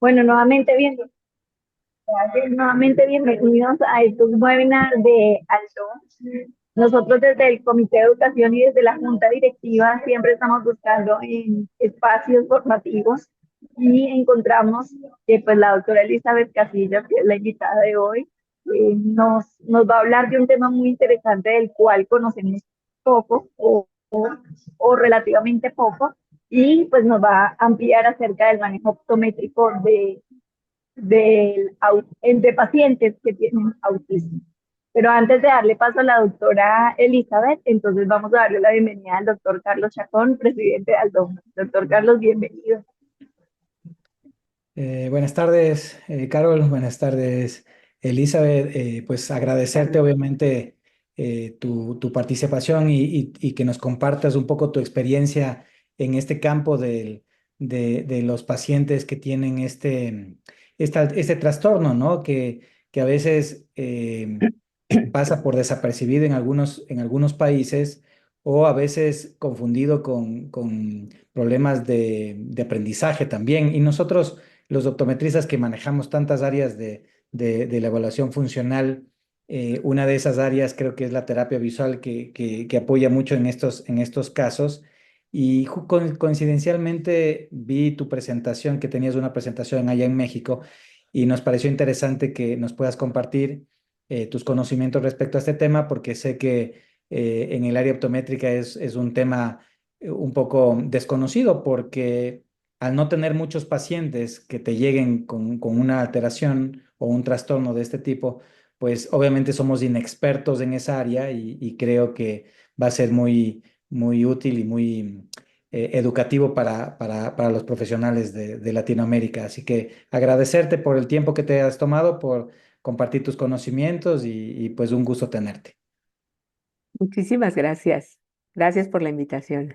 Bueno, nuevamente bienvenidos a estos webinars de Alto. Nosotros desde el Comité de Educación y desde la Junta Directiva siempre estamos buscando en espacios formativos y encontramos que pues la doctora Elizabeth Casillas, que es la invitada de hoy, nos va a hablar de un tema muy interesante del cual conocemos poco o relativamente poco, y pues nos va a ampliar acerca del manejo optométrico de pacientes que tienen autismo. Pero antes de darle paso a la doctora Elizabeth, entonces vamos a darle la bienvenida al doctor Carlos Chacón, presidente de Aldoma. Doctor Carlos, bienvenido. Buenas tardes, Carol. Buenas tardes, Elizabeth. Pues agradecerte obviamente tu participación y que nos compartas un poco tu experiencia en este campo de los pacientes que tienen este trastorno, ¿no? Que a veces pasa por desapercibido en algunos países o a veces confundido con problemas de aprendizaje también. Y nosotros los optometristas que manejamos tantas áreas de la evaluación funcional, una de esas áreas creo que es la terapia visual que apoya mucho en estos casos. Y coincidencialmente vi tu presentación, que tenías una presentación allá en México, y nos pareció interesante que nos puedas compartir tus conocimientos respecto a este tema, porque sé que en el área optométrica es un tema un poco desconocido, porque al no tener muchos pacientes que te lleguen con una alteración o un trastorno de este tipo, pues obviamente somos inexpertos en esa área y creo que va a ser muy útil y muy educativo para los profesionales de Latinoamérica. Así que agradecerte por el tiempo que te has tomado, por compartir tus conocimientos y pues un gusto tenerte. Muchísimas gracias. Gracias por la invitación.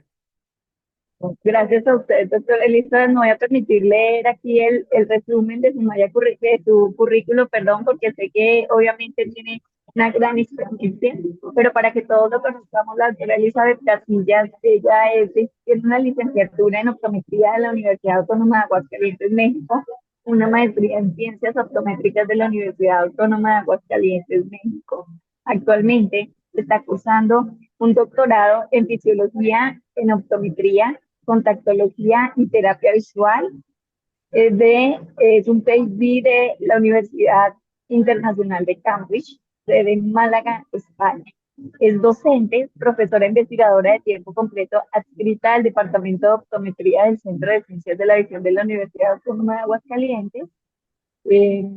Gracias a usted, doctor Elizabeth. Me voy a permitir leer aquí el resumen de de su currículo, perdón, porque sé que obviamente tiene una gran experiencia, pero para que todos lo conozcamos, la doctora Elizabeth Casillas, tiene una licenciatura en optometría de la Universidad Autónoma de Aguascalientes, México, una maestría en ciencias optométricas de la Universidad Autónoma de Aguascalientes, México. Actualmente está cursando un doctorado en fisiología en optometría, contactología y terapia visual. Es un PhD de la Universidad Internacional de Cambridge, sede en Málaga, España. Es docente, profesora investigadora de tiempo completo, adscrita al Departamento de Optometría del Centro de Ciencias de la Visión de la Universidad Autónoma de Aguascalientes. Eh,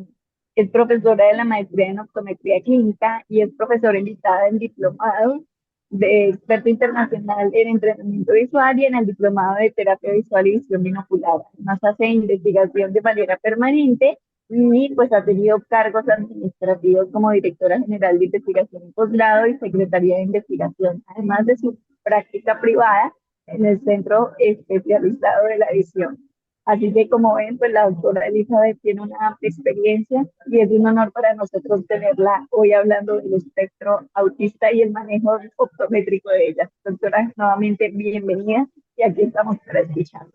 es profesora de la maestría en optometría clínica y es profesora invitada en diplomado de experto internacional en entrenamiento visual y en el diplomado de terapia visual y visión binocular. Además hace investigación de manera permanente y pues ha tenido cargos administrativos como directora general de investigación y posgrado y secretaría de investigación, además de su práctica privada en el Centro Especializado de la Visión. Así que como ven, pues la doctora Elizabeth tiene una amplia experiencia y es un honor para nosotros tenerla hoy hablando del espectro autista y el manejo optométrico de ella. Doctora, nuevamente bienvenida y aquí estamos para escucharla.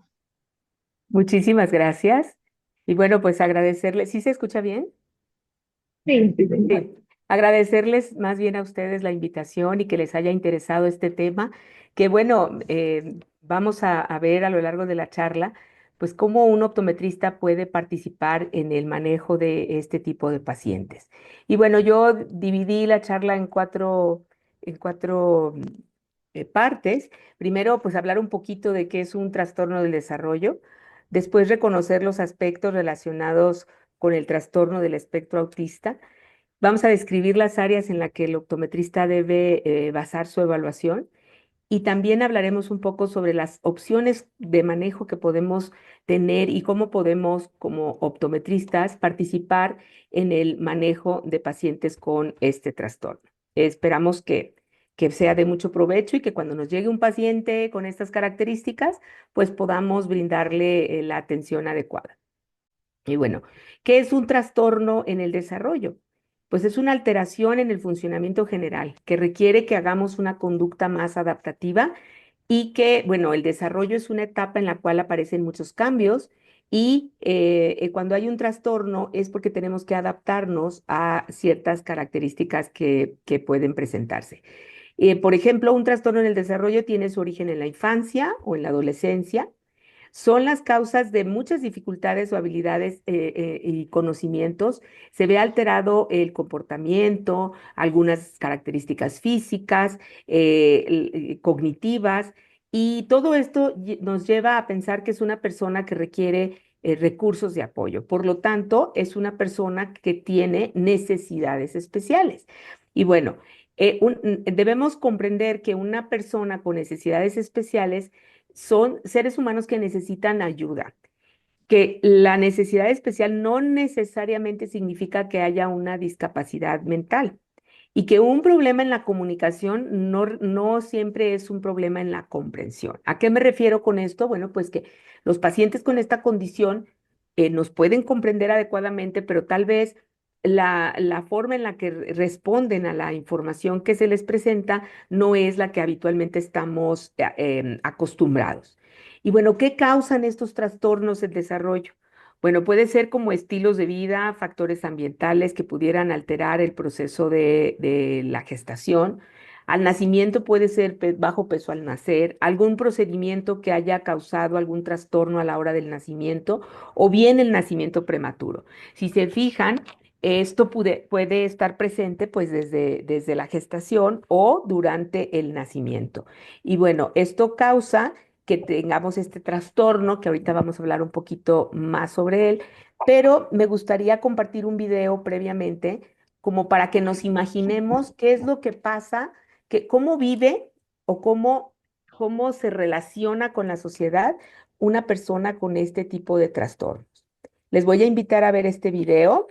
Muchísimas gracias. Y bueno, pues agradecerles. ¿Sí se escucha bien? Sí, sí, señor. Sí. Agradecerles más bien a ustedes la invitación y que les haya interesado este tema, que bueno, vamos a ver a lo largo de la charla, pues cómo un optometrista puede participar en el manejo de este tipo de pacientes. Y bueno, yo dividí la charla en cuatro partes. Primero, pues hablar un poquito de qué es un trastorno del desarrollo. Después, reconocer los aspectos relacionados con el trastorno del espectro autista. Vamos a describir las áreas en las que el optometrista debe basar su evaluación y también hablaremos un poco sobre las opciones de manejo que podemos tener y cómo podemos, como optometristas, participar en el manejo de pacientes con este trastorno. Esperamos que sea de mucho provecho y que cuando nos llegue un paciente con estas características, pues podamos brindarle la atención adecuada. Y bueno, ¿qué es un trastorno en el desarrollo? Pues es una alteración en el funcionamiento general que requiere que hagamos una conducta más adaptativa y que, bueno, el desarrollo es una etapa en la cual aparecen muchos cambios Y cuando hay un trastorno es porque tenemos que adaptarnos a ciertas características que pueden presentarse. Por ejemplo, un trastorno en el desarrollo tiene su origen en la infancia o en la adolescencia. Son las causas de muchas dificultades o habilidades y conocimientos. Se ve alterado el comportamiento, algunas características físicas, cognitivas, y todo esto nos lleva a pensar que es una persona que requiere recursos de apoyo. Por lo tanto, es una persona que tiene necesidades especiales. Y bueno, debemos comprender que una persona con necesidades especiales son seres humanos que necesitan ayuda, que la necesidad especial no necesariamente significa que haya una discapacidad mental y que un problema en la comunicación no siempre es un problema en la comprensión. ¿A qué me refiero con esto? Bueno, pues que los pacientes con esta condición nos pueden comprender adecuadamente, pero tal vez la forma en la que responden a la información que se les presenta no es la que habitualmente estamos acostumbrados. Y bueno, ¿qué causan estos trastornos del desarrollo? Bueno, puede ser como estilos de vida, factores ambientales que pudieran alterar el proceso de la gestación. Al nacimiento puede ser bajo peso al nacer, algún procedimiento que haya causado algún trastorno a la hora del nacimiento o bien el nacimiento prematuro. Si se fijan, esto puede estar presente pues desde la gestación o durante el nacimiento. Y bueno, esto causa que tengamos este trastorno, que ahorita vamos a hablar un poquito más sobre él, pero me gustaría compartir un video previamente como para que nos imaginemos qué es lo que pasa, cómo vive o cómo se relaciona con la sociedad una persona con este tipo de trastornos. Les voy a invitar a ver este video.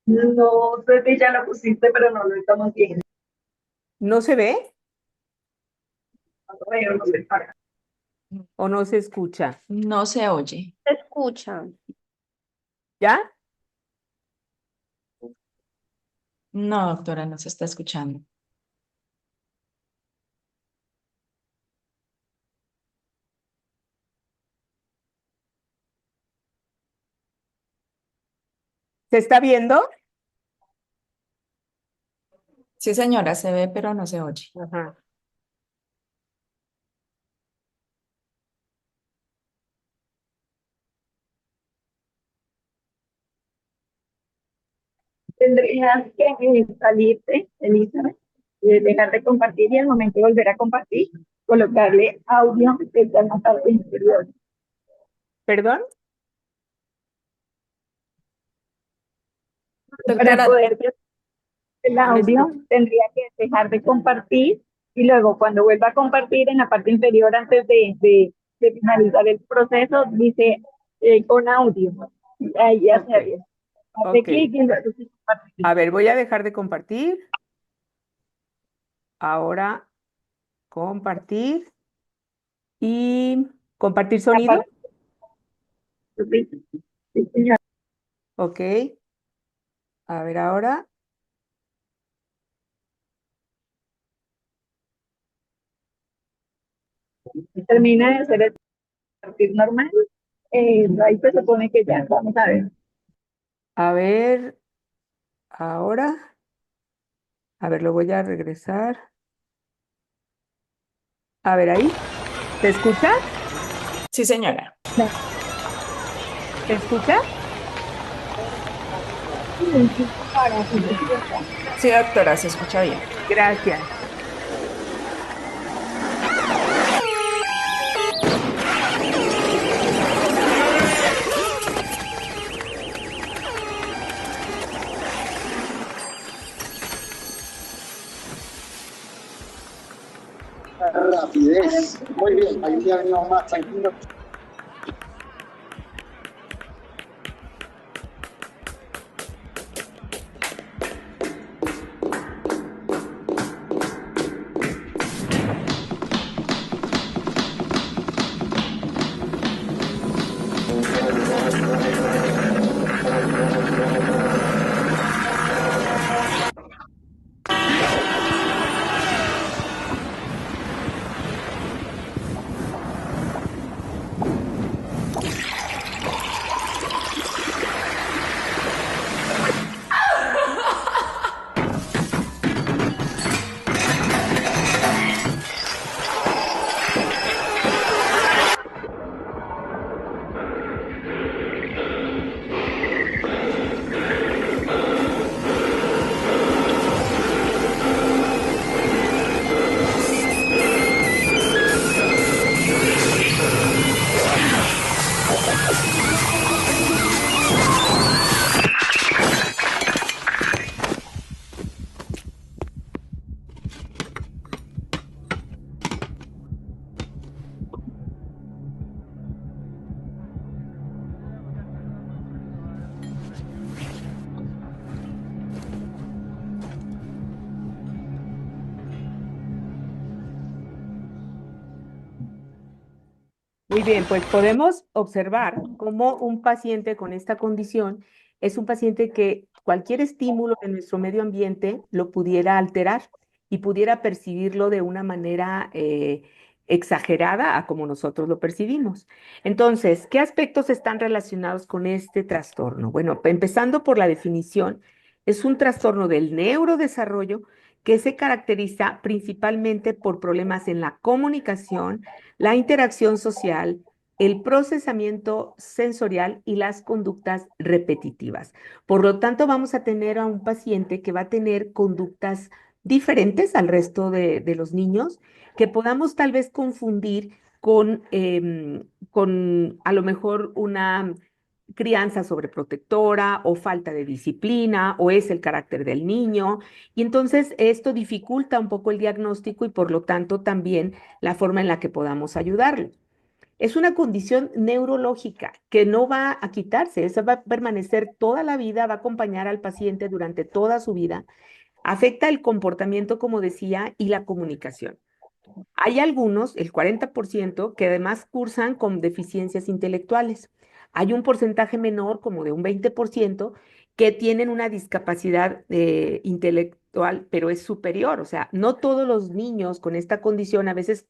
No sé si ya lo pusiste, pero no lo estamos viendo. ¿No se ve No lo veo, no se para. o no se escucha? No se oye. Se escucha. ¿Ya? No, doctora, no se está escuchando. ¿Se está viendo? Sí, señora, se ve, pero no se oye. Ajá. Tendrías que salirte, Elizabeth, dejar de compartir y al momento de volver a compartir, colocarle audio desde la parte inferior. ¿Perdón? Para Doctora, poder ver el No audio, escucho. tendría que dejar de compartir y luego cuando vuelva a compartir en la parte inferior antes de finalizar el proceso, dice con audio. Ahí ya Ok, se abre. Hace ok. clic y luego sí compartir. A ver, voy a dejar de compartir. Ahora compartir y compartir La sonido. parte- sí, sí, señor. Ok. A ver ahora. Termina de hacer el compartir normal. Ahí se supone que ya, vamos a ver. A ver ahora. A ver, lo voy a regresar. A ver ahí. ¿Se escucha? sí, señora. ¿Se escucha? Ahora sí, Sí, doctora, se escucha bien. Gracias. Rapidez, muy bien, hoy día venimos más tranquilos. Muy bien, pues podemos observar cómo un paciente con esta condición es un paciente que cualquier estímulo de nuestro medio ambiente lo pudiera alterar y pudiera percibirlo de una manera exagerada a como nosotros lo percibimos. Entonces, ¿qué aspectos están relacionados con este trastorno? Bueno, empezando por la definición, es un trastorno del neurodesarrollo que se caracteriza principalmente por problemas en la comunicación, la interacción social, el procesamiento sensorial y las conductas repetitivas. Por lo tanto, vamos a tener a un paciente que va a tener conductas diferentes al resto de los niños, que podamos tal vez confundir con a lo mejor una crianza sobreprotectora o falta de disciplina o es el carácter del niño. Y entonces esto dificulta un poco el diagnóstico y por lo tanto también la forma en la que podamos ayudarlo. Es una condición neurológica que no va a quitarse, esa va a permanecer toda la vida, va a acompañar al paciente durante toda su vida. Afecta el comportamiento, como decía, y la comunicación. Hay algunos, el 40%, que además cursan con deficiencias intelectuales. Hay un porcentaje menor, como de un 20%, que tienen una discapacidad intelectual, pero es superior. O sea, no todos los niños con esta condición, a veces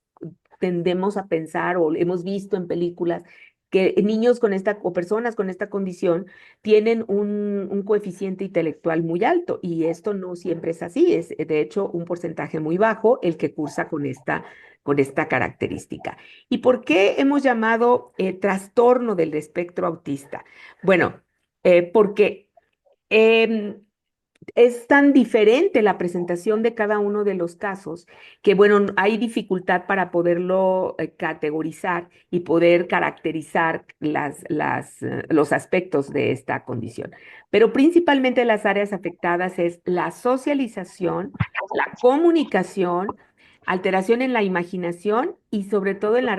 tendemos a pensar o hemos visto en películas que niños con esta o personas con esta condición tienen un coeficiente intelectual muy alto y esto no siempre es así, es de hecho un porcentaje muy bajo el que cursa con esta característica. ¿Y por qué hemos llamado trastorno del espectro autista? Bueno, porque em, es tan diferente la presentación de cada uno de los casos que, bueno, hay dificultad para poderlo categorizar y poder caracterizar los aspectos de esta condición. Pero principalmente las áreas afectadas es la socialización, la comunicación, alteración en la imaginación y sobre todo en la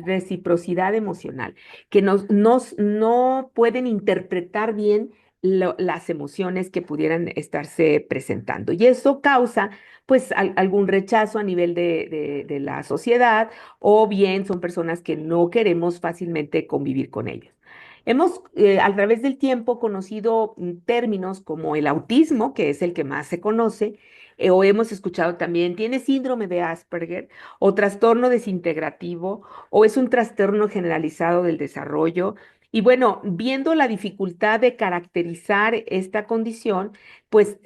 reciprocidad emocional, que no pueden interpretar bien las emociones que pudieran estarse presentando. Y eso causa pues algún rechazo a nivel de la sociedad o bien son personas que no queremos fácilmente convivir con ellos. Hemos a través del tiempo conocido términos como el autismo, que es el que más se conoce, o hemos escuchado también, tiene síndrome de Asperger o trastorno desintegrativo o es un trastorno generalizado del desarrollo. Y bueno, viendo la dificultad de caracterizar esta condición, pues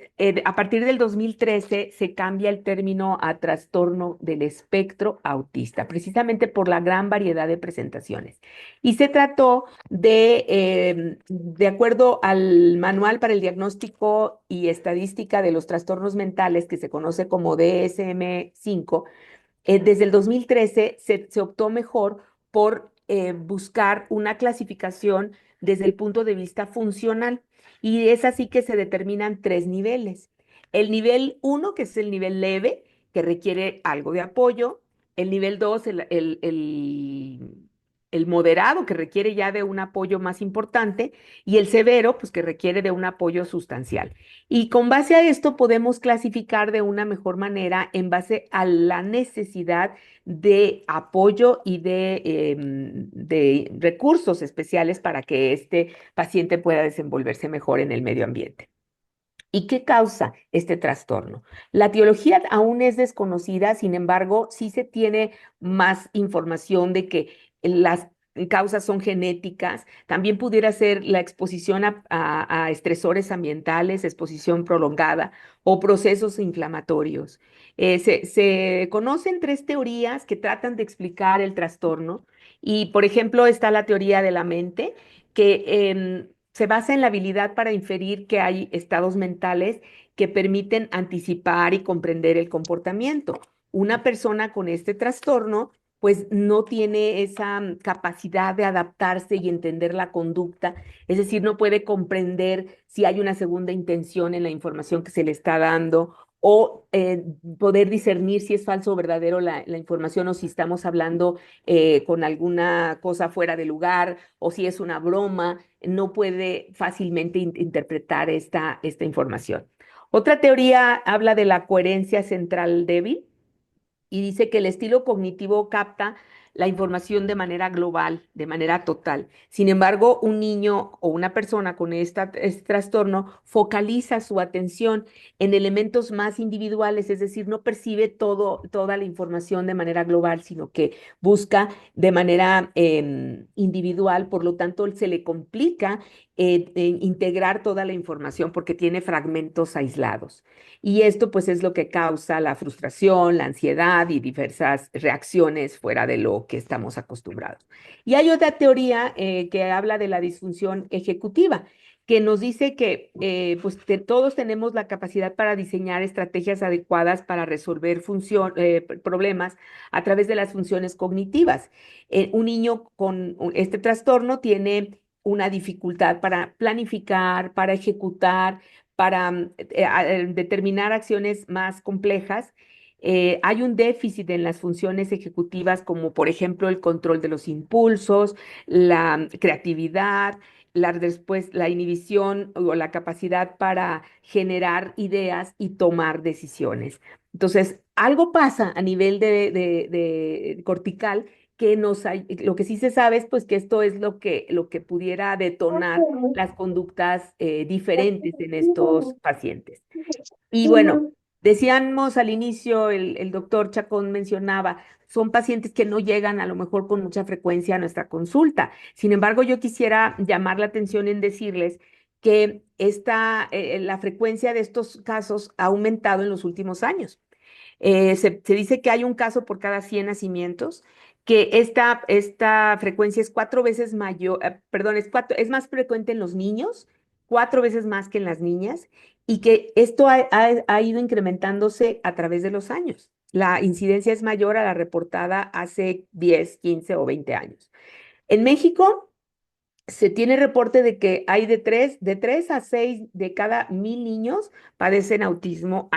a partir del 2013 se cambia el término a trastorno del espectro autista, precisamente por la gran variedad de presentaciones. Y se trató de acuerdo al Manual para el Diagnóstico y Estadística de los Trastornos Mentales, que se conoce como DSM-5, desde el 2013 se optó mejor por buscar una clasificación desde el punto de vista funcional y es así que se determinan tres niveles. El nivel 1, que es el nivel leve, que requiere algo de apoyo. El nivel 2, el moderado, que requiere ya de un apoyo más importante, y el severo, pues que requiere de un apoyo sustancial. Y con base a esto podemos clasificar de una mejor manera en base a la necesidad de apoyo y de recursos especiales para que este paciente pueda desenvolverse mejor en el medio ambiente. ¿Y qué causa este trastorno? La etiología aún es desconocida, sin embargo, sí se tiene más información de que las causas son genéticas. También pudiera ser la exposición a estresores ambientales, exposición prolongada o procesos inflamatorios. Se conocen tres teorías que tratan de explicar el trastorno y, por ejemplo, está la teoría de la mente, que se basa en la habilidad para inferir que hay estados mentales que permiten anticipar y comprender el comportamiento. Una persona con este trastorno pues no tiene esa capacidad de adaptarse y entender la conducta, es decir, no puede comprender si hay una segunda intención en la información que se le está dando o poder discernir si es falso o verdadero la información o si estamos hablando con alguna cosa fuera de lugar o si es una broma, no puede fácilmente interpretar esta información. Otra teoría habla de la coherencia central débil y dice que el estilo cognitivo capta la información de manera global, de manera total. Sin embargo, un niño o una persona con este trastorno focaliza su atención en elementos más individuales, es decir, no percibe toda la información de manera global, sino que busca de manera individual, por lo tanto, se le complica integrar toda la información porque tiene fragmentos aislados. Y esto pues es lo que causa la frustración, la ansiedad y diversas reacciones fuera de lo que estamos acostumbrados. Y hay otra teoría que habla de la disfunción ejecutiva, que nos dice que pues todos tenemos la capacidad para diseñar estrategias adecuadas para resolver problemas a través de las funciones cognitivas. Un niño con este trastorno tiene una dificultad para planificar, para ejecutar, para determinar acciones más complejas. Hay un déficit en las funciones ejecutivas, como por ejemplo el control de los impulsos, la creatividad, después la inhibición o la capacidad para generar ideas y tomar decisiones. Entonces, algo pasa a nivel de cortical que lo que sí se sabe es pues que esto es lo que pudiera detonar las conductas diferentes en estos pacientes. Y bueno, decíamos al inicio, el doctor Chacón mencionaba, son pacientes que no llegan a lo mejor con mucha frecuencia a nuestra consulta. Sin embargo, yo quisiera llamar la atención en decirles que la frecuencia de estos casos ha aumentado en los últimos años. Se dice que hay un caso por cada 100 nacimientos, que esta frecuencia es 4 veces mayor, perdón, es más frecuente en los niños, 4 veces más que en las niñas, y que esto ha ido incrementándose a través de los años. La incidencia es mayor a la reportada hace 10, 15 o 20 años. En México se tiene reporte de que hay de tres a 6 de cada 1,000 niños padecen autismo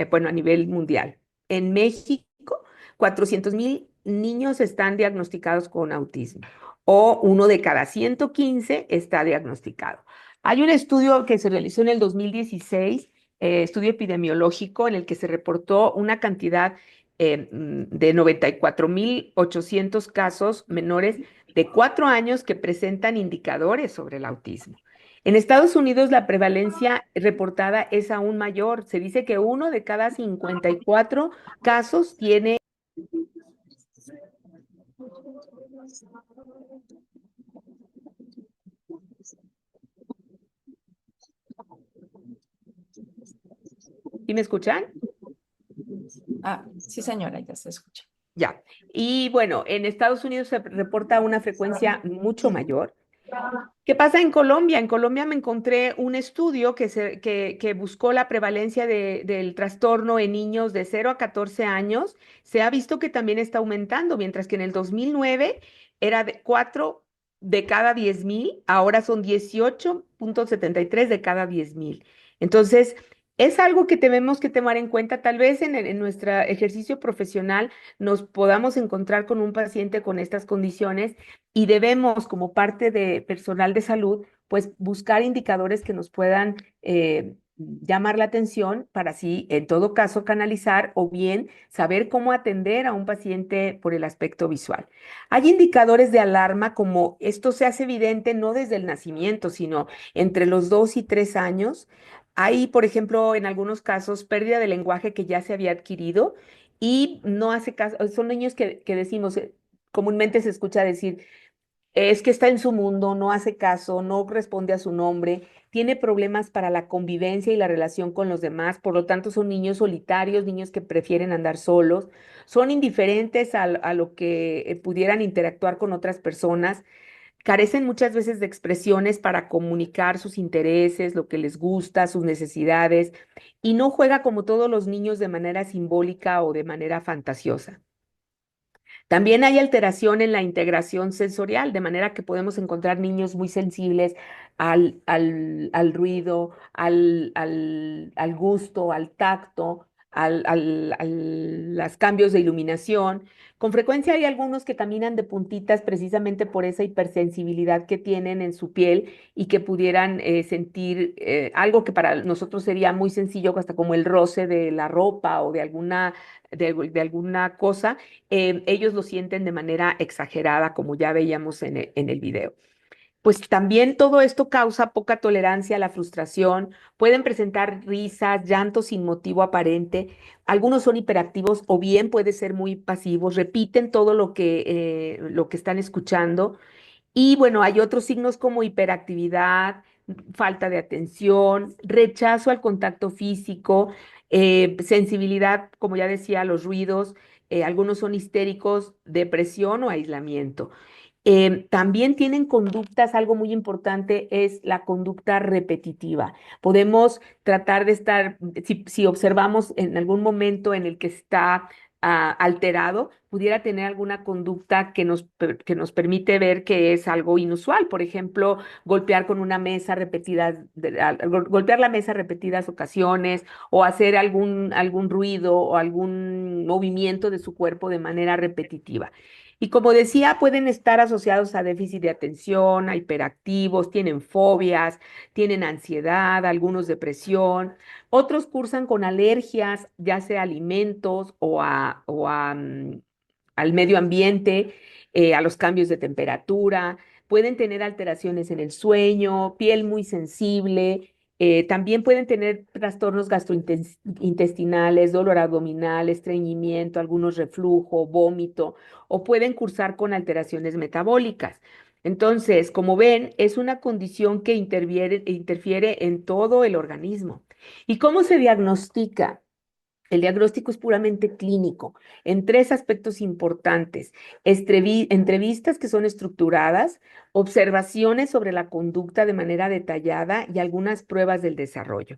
bueno, a nivel mundial. En México, 400,000 niños están diagnosticados con autismo o 1 de cada 115 está diagnosticado. Hay un estudio que se realizó en el 2016, estudio epidemiológico, en el que se reportó una cantidad de 94,800 casos menores de 4 años que presentan indicadores sobre el autismo. En Estados Unidos la prevalencia reportada es aún mayor. Se dice que 1 de cada 54 casos tiene... ¿Sí me escuchan? Sí, señora, ya se escucha. Ya. Y bueno, en Estados Unidos se reporta una frecuencia mucho mayor. ¿Qué pasa en Colombia? En Colombia me encontré un estudio que buscó la prevalencia del trastorno en niños de 0 a 14 años. Se ha visto que también está aumentando, mientras que en el 2009 era de 4 de cada 10,000, ahora son 18,73 de cada 10,000. Entonces, Es algo que tenemos que tomar en cuenta. Tal vez en nuestro ejercicio profesional nos podamos encontrar con un paciente con estas condiciones y debemos, como parte de personal de salud, pues buscar indicadores que nos puedan llamar la atención para así, en todo caso, canalizar o bien saber cómo atender a un paciente por el aspecto visual. Hay indicadores de alarma como esto se hace evidente no desde el nacimiento, sino entre los 2 y 3 años. Hay, por ejemplo, en algunos casos, pérdida de lenguaje que ya se había adquirido y no hace caso. Son niños que decimos, comúnmente se escucha decir, es que está en su mundo, no hace caso, no responde a su nombre, tiene problemas para la convivencia y la relación con los demás, por lo tanto son niños solitarios, niños que prefieren andar solos, son indiferentes a lo que pudieran interactuar con otras personas. Carecen muchas veces de expresiones para comunicar sus intereses, lo que les gusta, sus necesidades, y no juega como todos los niños de manera simbólica o de manera fantasiosa. También hay alteración en la integración sensorial, de manera que podemos encontrar niños muy sensibles al ruido, al gusto, al tacto, los cambios de iluminación. Con frecuencia hay algunos que caminan de puntitas precisamente por esa hipersensibilidad que tienen en su piel y que pudieran sentir algo que para nosotros sería muy sencillo, hasta como el roce de la ropa o de alguna cosa. Ellos lo sienten de manera exagerada, como ya veíamos en el video. Pues también todo esto causa poca tolerancia a la frustración, pueden presentar risas, llantos sin motivo aparente, algunos son hiperactivos o bien pueden ser muy pasivos, repiten todo lo que están escuchando. Y bueno, hay otros signos como hiperactividad, falta de atención, rechazo al contacto físico, sensibilidad, como ya decía, a los ruidos, algunos son histéricos, depresión o aislamiento. También tienen conductas, algo muy importante es la conducta repetitiva. Podemos tratar de estar, si observamos en algún momento en el que está alterado, pudiera tener alguna conducta que nos permite ver que es algo inusual. Por ejemplo, golpear con una mesa repetidas, golpear la mesa repetidas ocasiones o hacer algún ruido o algún movimiento de su cuerpo de manera repetitiva. Y como decía, pueden estar asociados a déficit de atención, a hiperactivos, tienen fobias, tienen ansiedad, algunos depresión, otros cursan con alergias, ya sea a alimentos al medio ambiente, a los cambios de temperatura, pueden tener alteraciones en el sueño, piel muy sensible. También pueden tener trastornos gastrointestinales, dolor abdominal, estreñimiento, algunos reflujo, vómito, o pueden cursar con alteraciones metabólicas. Entonces, como ven, es una condición que interfiere en todo el organismo. ¿Y cómo se diagnostica? El diagnóstico es puramente clínico, en tres aspectos importantes: entrevistas que son estructuradas, observaciones sobre la conducta de manera detallada y algunas pruebas del desarrollo.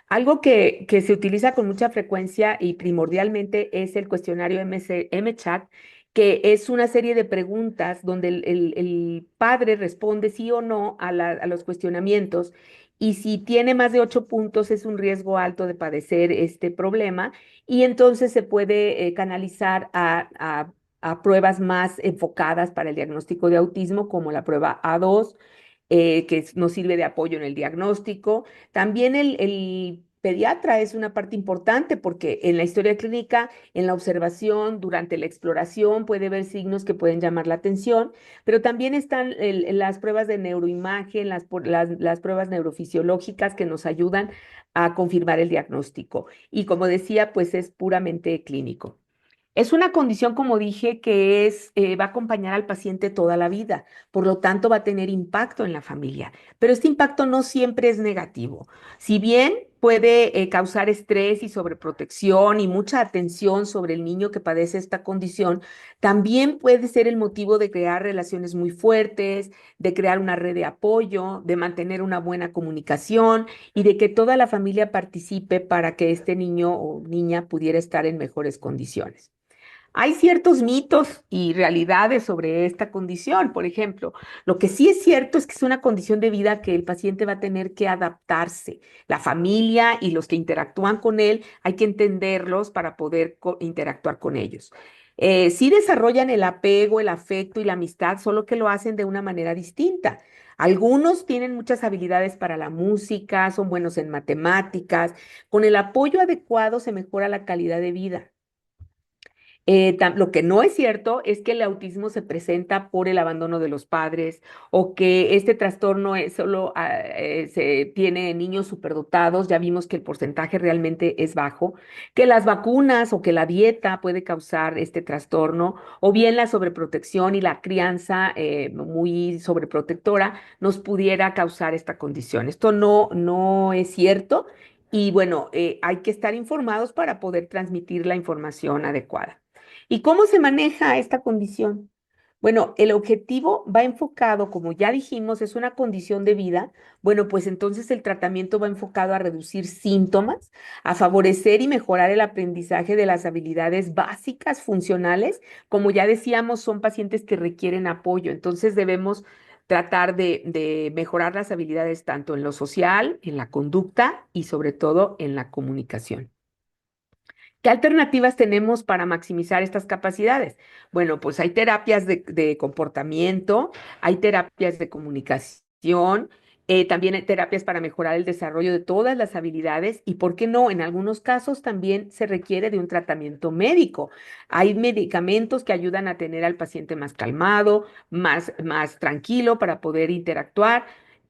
Algo que se utiliza con mucha frecuencia y primordialmente es el cuestionario MChat, que es una serie de preguntas donde el padre responde sí o no a los cuestionamientos, y si tiene más de 8 puntos es un riesgo alto de padecer este problema, y entonces se puede canalizar a pruebas más enfocadas para el diagnóstico de autismo, como la prueba A2, nos sirve de apoyo en el diagnóstico. También el pediatra es una parte importante porque en la historia clínica, en la observación, durante la exploración, puede ver signos que pueden llamar la atención, pero también están las pruebas de neuroimagen, las pruebas neurofisiológicas que nos ayudan a confirmar el diagnóstico. Y como decía, pues es puramente clínico. Es una condición, como dije, que va a acompañar al paciente toda la vida, por lo tanto va a tener impacto en la familia, pero este impacto no siempre es negativo. Si bien puede causar estrés y sobreprotección y mucha atención sobre el niño que padece esta condición, también puede ser el motivo de crear relaciones muy fuertes, de crear una red de apoyo, de mantener una buena comunicación y de que toda la familia participe para que este niño o niña pudiera estar en mejores condiciones. Hay ciertos mitos y realidades sobre esta condición. Por ejemplo, lo que sí es cierto es que es una condición de vida que el paciente va a tener que adaptarse. La familia y los que interactúan con él, hay que entenderlos para poder interactuar con ellos. Sí desarrollan el apego, el afecto y la amistad, solo que lo hacen de una manera distinta. Algunos tienen muchas habilidades para la música, son buenos en matemáticas. Con el apoyo adecuado se mejora la calidad de vida. Lo que no es cierto es que el autismo se presenta por el abandono de los padres o que este trastorno solo se tiene en niños superdotados. Ya vimos que el porcentaje realmente es bajo, que las vacunas o que la dieta puede causar este trastorno o bien la sobreprotección y la crianza muy sobreprotectora nos pudiera causar esta condición. Esto no es cierto y bueno, hay que estar informados para poder transmitir la información adecuada. ¿Y cómo se maneja esta condición? Bueno, el objetivo va enfocado, como ya dijimos, es una condición de vida. Bueno, pues entonces el tratamiento va enfocado a reducir síntomas, a favorecer y mejorar el aprendizaje de las habilidades básicas funcionales. Como ya decíamos, son pacientes que requieren apoyo, entonces debemos tratar de mejorar las habilidades tanto en lo social, en la conducta y sobre todo en la comunicación. ¿Qué alternativas tenemos para maximizar estas capacidades? Bueno, pues hay terapias de comportamiento, hay terapias de comunicación, también hay terapias para mejorar el desarrollo de todas las habilidades y, ¿por qué no? En algunos casos también se requiere de un tratamiento médico. Hay medicamentos que ayudan a tener al paciente más calmado, más tranquilo para poder interactuar.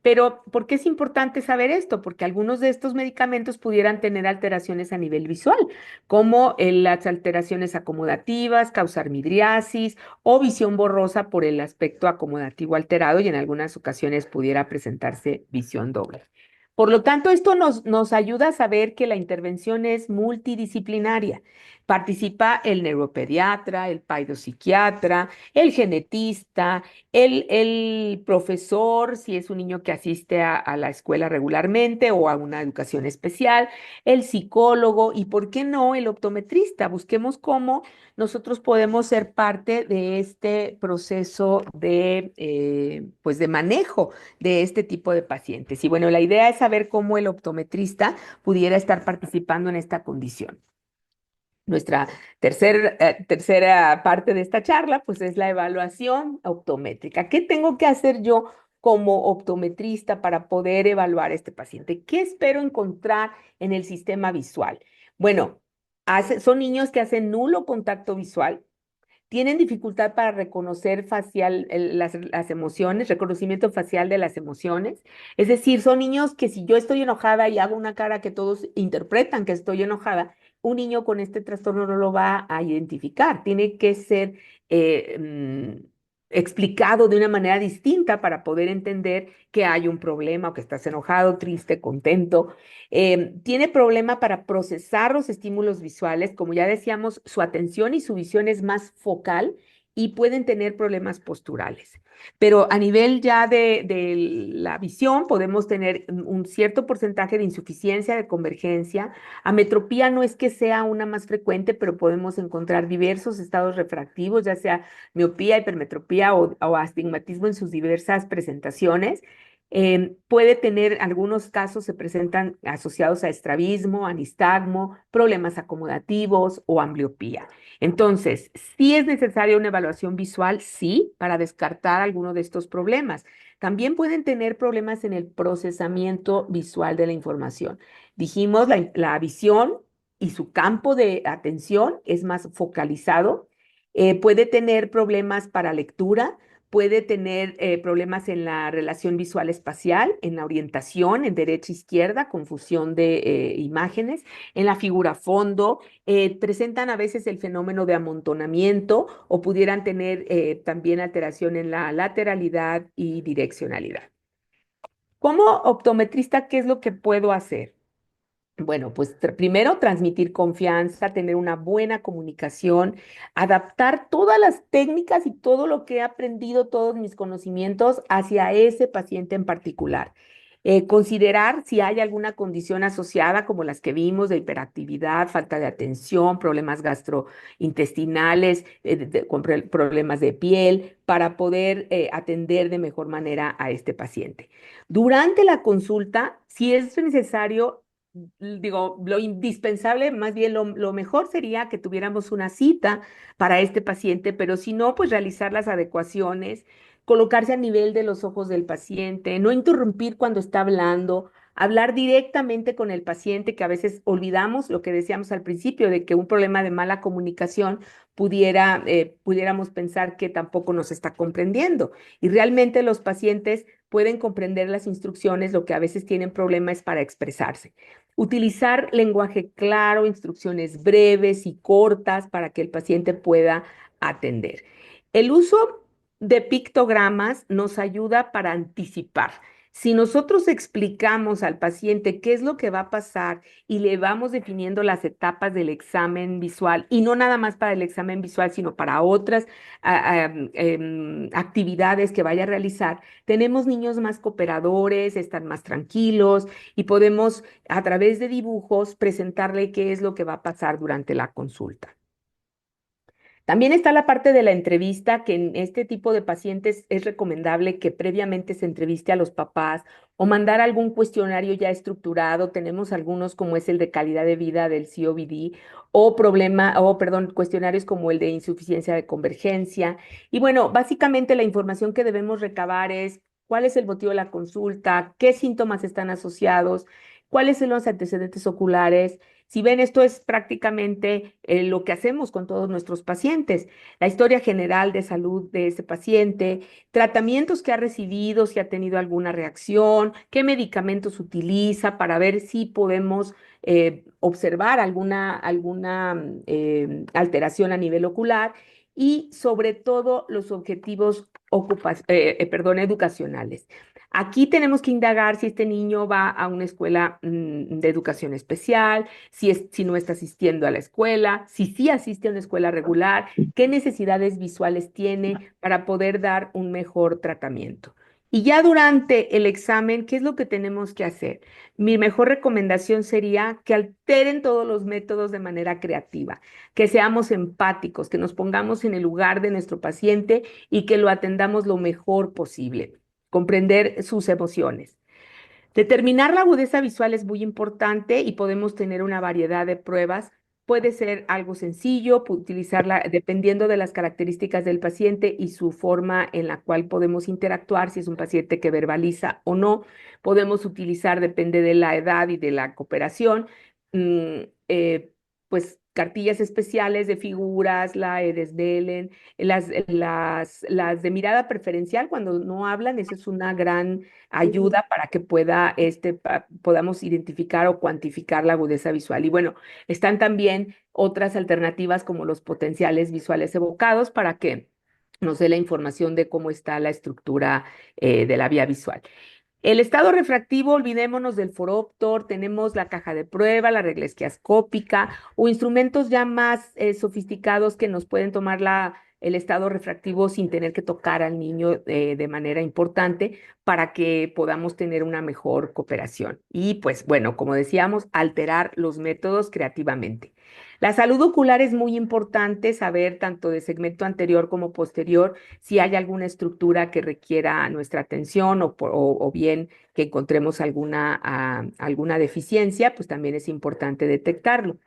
Pero, ¿por qué es importante saber esto? Porque algunos de estos medicamentos pudieran tener alteraciones a nivel visual como las alteraciones acomodativas, causar midriasis o visión borrosa por el aspecto acomodativo alterado y en algunas ocasiones pudiera presentarse visión doble. Por lo tanto, esto nos ayuda a saber que la intervención es multidisciplinaria. Participa el neuropediatra, el paidopsiquiatra, el genetista, el profesor, si es un niño que asiste a la escuela regularmente o a una educación especial, el psicólogo y, ¿por qué no?, el optometrista. Busquemos cómo nosotros podemos ser parte de este proceso pues de manejo de este tipo de pacientes. Y bueno, la idea es saber cómo el optometrista pudiera estar participando en esta condición. Nuestra tercera parte de esta charla, pues es la evaluación optométrica. ¿Qué tengo que hacer yo como optometrista para poder evaluar a este paciente? ¿Qué espero encontrar en el sistema visual? Bueno, son niños que hacen nulo contacto visual, tienen dificultad para reconocer las emociones, reconocimiento facial de las emociones. Es decir, son niños que si yo estoy enojada y hago una cara que todos interpretan que estoy enojada, un niño con este trastorno no lo va a identificar. Tiene que ser explicado de una manera distinta para poder entender que hay un problema o que estás enojado, triste, contento. Tiene problema para procesar los estímulos visuales. Como ya decíamos, su atención y su visión es más focal y pueden tener problemas posturales. Pero a nivel ya de la visión, podemos tener un cierto porcentaje de insuficiencia de convergencia. Ametropía no es que sea una más frecuente, pero podemos encontrar diversos estados refractivos, ya sea miopía, hipermetropía o astigmatismo en sus diversas presentaciones. Puede tener, algunos casos se presentan asociados a estrabismo, a nistagmo, problemas acomodativos o ambliopía. Entonces, ¿sí es necesaria una evaluación visual? Sí, para descartar alguno de estos problemas. También pueden tener problemas en el procesamiento visual de la información. Dijimos, la visión y su campo de atención es más focalizado. Puede tener problemas para lectura, puede tener problemas en la relación visual espacial, en la orientación, en derecha-izquierda, confusión de imágenes, en la figura fondo, presentan a veces el fenómeno de amontonamiento o pudieran tener también alteración en la lateralidad y direccionalidad. Como optometrista, ¿qué es lo que puedo hacer? Bueno, pues primero transmitir confianza, tener una buena comunicación, adaptar todas las técnicas y todo lo que he aprendido, todos mis conocimientos hacia ese paciente en particular. Considerar si hay alguna condición asociada, como las que vimos, de hiperactividad, falta de atención, problemas gastrointestinales, con problemas de piel, para poder atender de mejor manera a este paciente. Durante la consulta, si es necesario, digo, lo indispensable, más bien lo mejor sería que tuviéramos una cita para este paciente, pero si no, pues realizar las adecuaciones, colocarse a nivel de los ojos del paciente, no interrumpir cuando está hablando, hablar directamente con el paciente, que a veces olvidamos lo que decíamos al principio, de que un problema de mala comunicación pudiéramos pensar que tampoco nos está comprendiendo. Y realmente los pacientes pueden comprender las instrucciones, lo que a veces tienen problema es para expresarse. Utilizar lenguaje claro, instrucciones breves y cortas para que el paciente pueda atender. El uso de pictogramas nos ayuda para anticipar. Si nosotros explicamos al paciente qué es lo que va a pasar y le vamos definiendo las etapas del examen visual, y no nada más para el examen visual, sino para otras actividades que vaya a realizar, tenemos niños más cooperadores, están más tranquilos y podemos a través de dibujos presentarle qué es lo que va a pasar durante la consulta. También está la parte de la entrevista, que en este tipo de pacientes es recomendable que previamente se entreviste a los papás o mandar algún cuestionario ya estructurado. Tenemos algunos como es el de calidad de vida del COVD perdón, cuestionarios como el de insuficiencia de convergencia. Y bueno, básicamente la información que debemos recabar es cuál es el motivo de la consulta, qué síntomas están asociados, cuáles son los antecedentes oculares. Si ven, esto es prácticamente lo que hacemos con todos nuestros pacientes, la historia general de salud de ese paciente, tratamientos que ha recibido, si ha tenido alguna reacción, qué medicamentos utiliza para ver si podemos observar alguna alteración a nivel ocular y sobre todo los objetivos educacionales. Aquí tenemos que indagar si este niño va a una escuela de educación especial, si no está asistiendo a la escuela, si sí asiste a una escuela regular, qué necesidades visuales tiene para poder dar un mejor tratamiento. Y ya durante el examen, ¿qué es lo que tenemos que hacer? Mi mejor recomendación sería que alteren todos los métodos de manera creativa, que seamos empáticos, que nos pongamos en el lugar de nuestro paciente y que lo atendamos lo mejor posible, comprender sus emociones. Determinar la agudeza visual es muy importante y podemos tener una variedad de pruebas. Puede ser algo sencillo, utilizarla dependiendo de las características del paciente y su forma en la cual podemos interactuar, si es un paciente que verbaliza o no. Podemos utilizar, depende de la edad y de la cooperación, mm, eh, pues cartillas especiales de figuras, la Edesdelen, las de mirada preferencial cuando no hablan, eso es una gran ayuda para que podamos identificar o cuantificar la agudeza visual. Y bueno, están también otras alternativas como los potenciales visuales evocados para que nos dé la información de cómo está la estructura de la vía visual. El estado refractivo, olvidémonos del foróptor, tenemos la caja de prueba, la regla esquiascópica o instrumentos ya más sofisticados que nos pueden tomar el estado refractivo sin tener que tocar al niño de manera importante para que podamos tener una mejor cooperación. Y pues bueno, como decíamos, alterar los métodos creativamente. La salud ocular es muy importante saber tanto de segmento anterior como posterior si hay alguna estructura que requiera nuestra atención o bien que encontremos alguna deficiencia, pues también es importante detectarlo.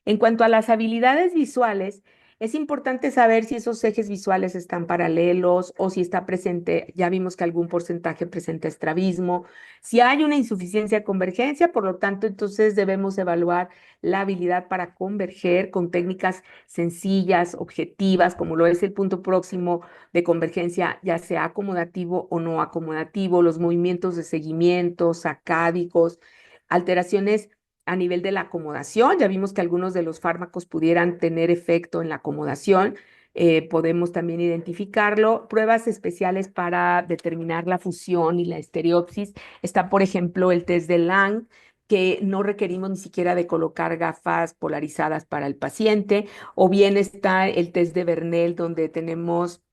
En cuanto a las habilidades visuales, es importante saber si esos ejes visuales están paralelos o si está presente, ya vimos que algún porcentaje presenta estrabismo. Si hay una insuficiencia de convergencia, por lo tanto, entonces debemos evaluar la habilidad para converger con técnicas sencillas, objetivas, como lo es el punto próximo de convergencia, ya sea acomodativo o no acomodativo, los movimientos de seguimiento, sacádicos, alteraciones a nivel de la acomodación. Ya vimos que algunos de los fármacos pudieran tener efecto en la acomodación. Podemos también identificarlo. Pruebas especiales para determinar la fusión y la estereopsis. Está, por ejemplo, el test de Lang, que no requerimos ni siquiera de colocar gafas polarizadas para el paciente, o bien está el test de Bernal, donde tenemos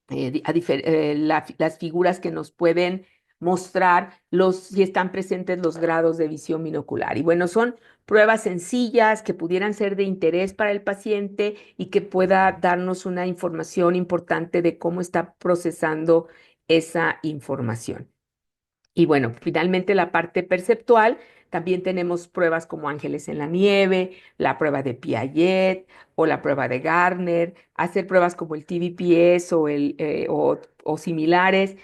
las figuras que nos pueden mostrar si están presentes los grados de visión binocular. Y bueno, son pruebas sencillas que pudieran ser de interés para el paciente y que pueda darnos una información importante de cómo está procesando esa información. Y bueno, finalmente la parte perceptual, también tenemos pruebas como Ángeles en la Nieve, la prueba de Piaget o la prueba de Gardner, hacer pruebas como el TVPS o similares,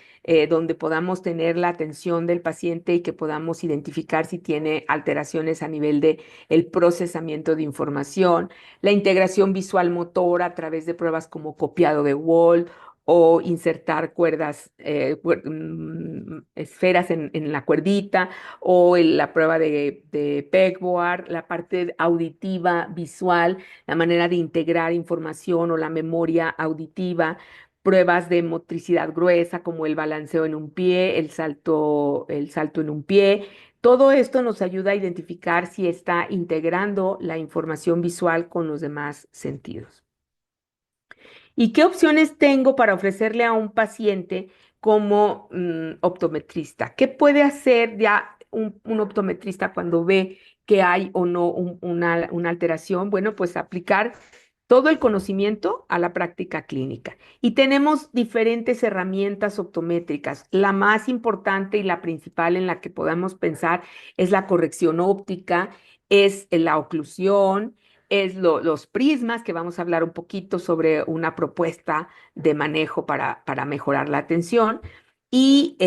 donde podamos tener la atención del paciente y que podamos identificar si tiene alteraciones a nivel de el procesamiento de información, la integración visual motora a través de pruebas como copiado de Wall o insertar esferas en la cuerdita, o la prueba de pegboard, la parte auditiva, visual, la manera de integrar información o la memoria auditiva, pruebas de motricidad gruesa como el balanceo en un pie, el salto en un pie. Todo esto nos ayuda a identificar si está integrando la información visual con los demás sentidos. ¿Y qué opciones tengo para ofrecerle a un paciente como optometrista? ¿Qué puede hacer ya un optometrista cuando ve que hay o no una alteración? Bueno, pues aplicar todo el conocimiento a la práctica clínica. Y tenemos diferentes herramientas optométricas. La más importante y la principal en la que podamos pensar es la corrección óptica, es la oclusión, los prismas, que vamos a hablar un poquito sobre una propuesta de manejo para mejorar la atención, y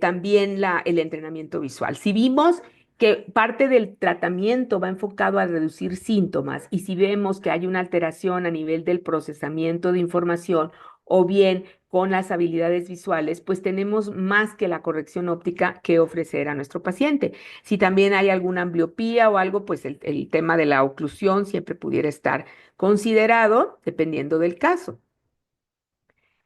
también el entrenamiento visual. Si vimos que parte del tratamiento va enfocado a reducir síntomas y si vemos que hay una alteración a nivel del procesamiento de información o bien con las habilidades visuales, pues tenemos más que la corrección óptica que ofrecer a nuestro paciente. Si también hay alguna ambliopía o algo, pues el tema de la oclusión siempre pudiera estar considerado dependiendo del caso.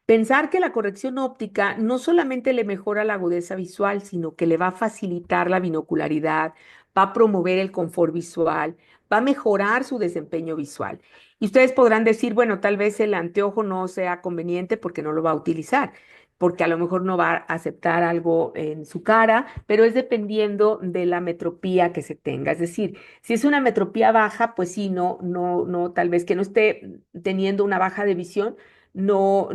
Pensar que la corrección óptica no solamente le mejora la agudeza visual, sino que le va a facilitar la binocularidad, va a promover el confort visual, va a mejorar su desempeño visual. Y ustedes podrán decir, bueno, tal vez el anteojo no sea conveniente porque no lo va a utilizar, porque a lo mejor no va a aceptar algo en su cara, pero es dependiendo de la metropía que se tenga. Es decir, si es una metropía baja, pues sí, tal vez que no esté teniendo una baja de visión no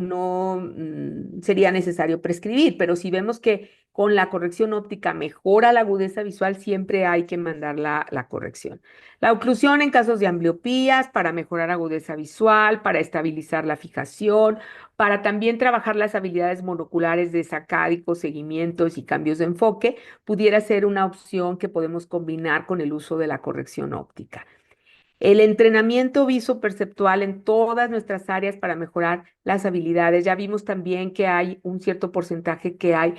sería necesario prescribir, pero si vemos que con la corrección óptica mejora la agudeza visual, siempre hay que mandar la corrección. La oclusión en casos de ambliopías, para mejorar agudeza visual, para estabilizar la fijación, para también trabajar las habilidades monoculares de sacádico, seguimientos y cambios de enfoque, pudiera ser una opción que podemos combinar con el uso de la corrección óptica. El entrenamiento visoperceptual en todas nuestras áreas para mejorar las habilidades. Ya vimos también que hay un cierto porcentaje que hay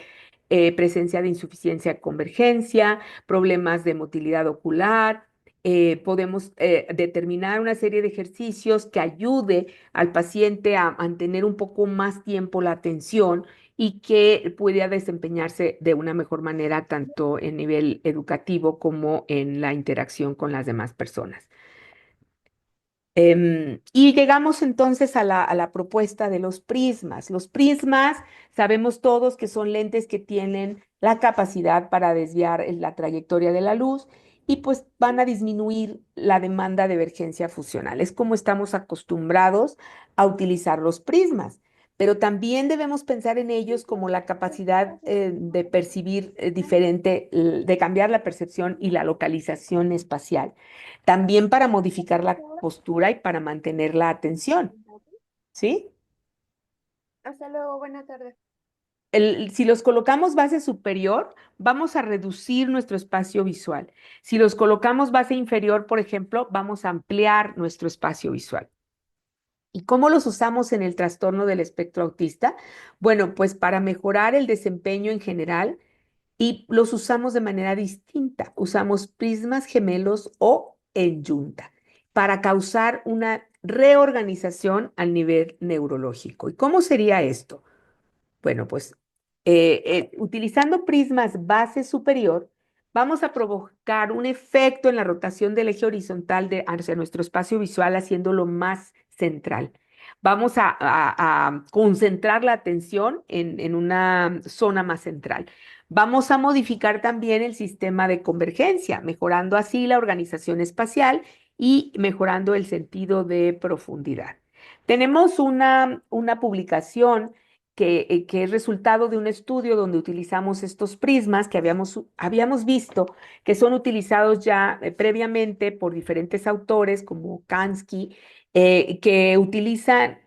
presencia de insuficiencia de convergencia, problemas de motilidad ocular. Podemos determinar una serie de ejercicios que ayude al paciente a mantener un poco más tiempo la atención y que pueda desempeñarse de una mejor manera tanto en nivel educativo como en la interacción con las demás personas. Y llegamos entonces a la propuesta de los prismas. Los prismas, sabemos todos que son lentes que tienen la capacidad para desviar la trayectoria de la luz y pues van a disminuir la demanda de emergencia fusional. Es como estamos acostumbrados a utilizar los prismas, pero también debemos pensar en ellos como la capacidad de percibir diferente, de cambiar la percepción y la localización espacial. También para modificar la postura y para mantener la atención, ¿sí? Hasta luego, buenas tardes. Si los colocamos base superior, vamos a reducir nuestro espacio visual. Si los colocamos base inferior, por ejemplo, vamos a ampliar nuestro espacio visual. ¿Y cómo los usamos en el trastorno del espectro autista? Bueno, pues para mejorar el desempeño en general y los usamos de manera distinta. Usamos prismas gemelos o en yunta para causar una reorganización al nivel neurológico. ¿Y cómo sería esto? Bueno, pues utilizando prismas base superior, vamos a provocar un efecto en la rotación del eje horizontal hacia nuestro espacio visual, haciéndolo más central. Vamos a concentrar la atención en una zona más central. Vamos a modificar también el sistema de convergencia, mejorando así la organización espacial y mejorando el sentido de profundidad. Tenemos una publicación que es resultado de un estudio donde utilizamos estos prismas que habíamos visto que son utilizados ya previamente por diferentes autores como Kansky, que utilizan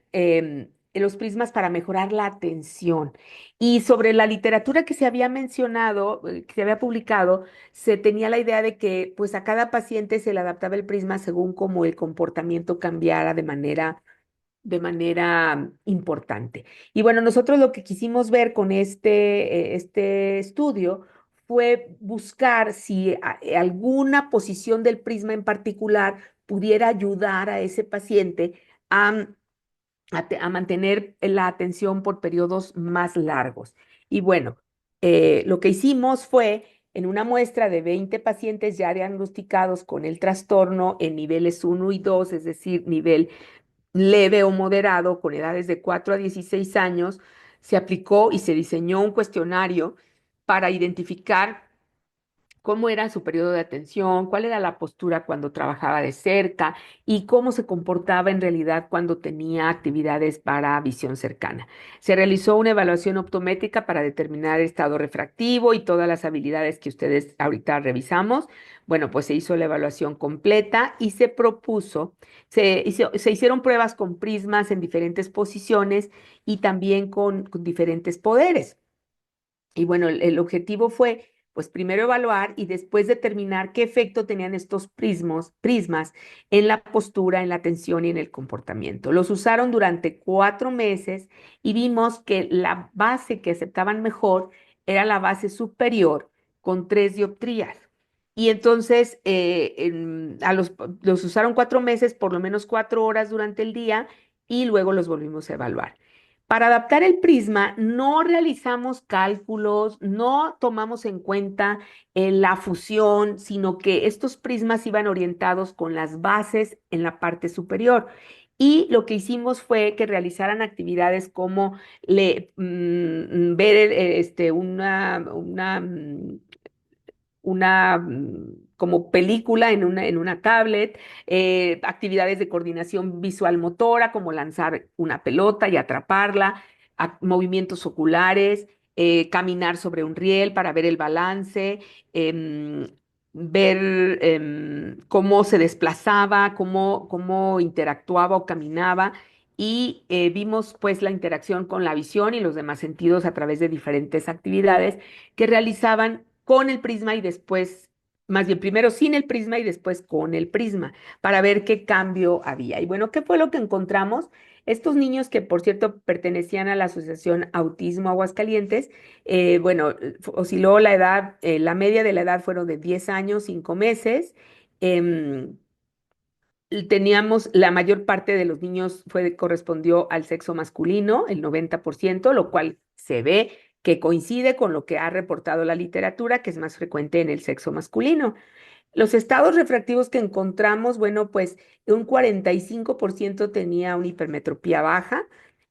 los prismas para mejorar la atención. Y sobre la literatura que se había mencionado, que se había publicado, se tenía la idea de que pues a cada paciente se le adaptaba el prisma según como el comportamiento cambiara de manera importante. Y bueno, nosotros lo que quisimos ver con este estudio fue buscar si alguna posición del prisma en particular pudiera ayudar a ese paciente a a mantener la atención por periodos más largos. Y bueno, lo que hicimos fue, en una muestra de 20 pacientes ya diagnosticados con el trastorno en niveles 1 y 2, es decir, nivel leve o moderado, con edades de 4 a 16 años, se aplicó y se diseñó un cuestionario para identificar cómo era su periodo de atención, cuál era la postura cuando trabajaba de cerca y cómo se comportaba en realidad cuando tenía actividades para visión cercana. Se realizó una evaluación optométrica para determinar el estado refractivo y todas las habilidades que ustedes ahorita revisamos. Bueno, pues se hizo la evaluación completa y se hicieron pruebas con prismas en diferentes posiciones y también con diferentes poderes. Y bueno, el objetivo fue, pues primero evaluar y después determinar qué efecto tenían estos prismas en la postura, en la atención y en el comportamiento. Los usaron durante 4 meses y vimos que la base que aceptaban mejor era la base superior con 3 dioptrías. Y entonces los usaron 4 meses, por lo menos 4 horas durante el día, y luego los volvimos a evaluar. Para adaptar el prisma, no realizamos cálculos, no tomamos en cuenta la fusión, sino que estos prismas iban orientados con las bases en la parte superior. Y lo que hicimos fue que realizaran actividades como ver como película en una tablet, actividades de coordinación visual motora, como lanzar una pelota y atraparla, movimientos oculares, caminar sobre un riel para ver el balance, em, ver cómo se desplazaba, cómo interactuaba o caminaba. Y vimos pues la interacción con la visión y los demás sentidos a través de diferentes actividades que realizaban con el prisma y después, más bien primero sin el prisma y después con el prisma, para ver qué cambio había. Y bueno, ¿qué fue lo que encontramos? Estos niños que, por cierto, pertenecían a la Asociación Autismo Aguascalientes, bueno, osciló la edad, la media de la edad fueron de 10 años, 5 meses. em, Teníamos, la mayor parte de los niños correspondió al sexo masculino, el 90%, lo cual se ve que coincide con lo que ha reportado la literatura, que es más frecuente en el sexo masculino. Los estados refractivos que encontramos, bueno, pues un 45% tenía una hipermetropía baja.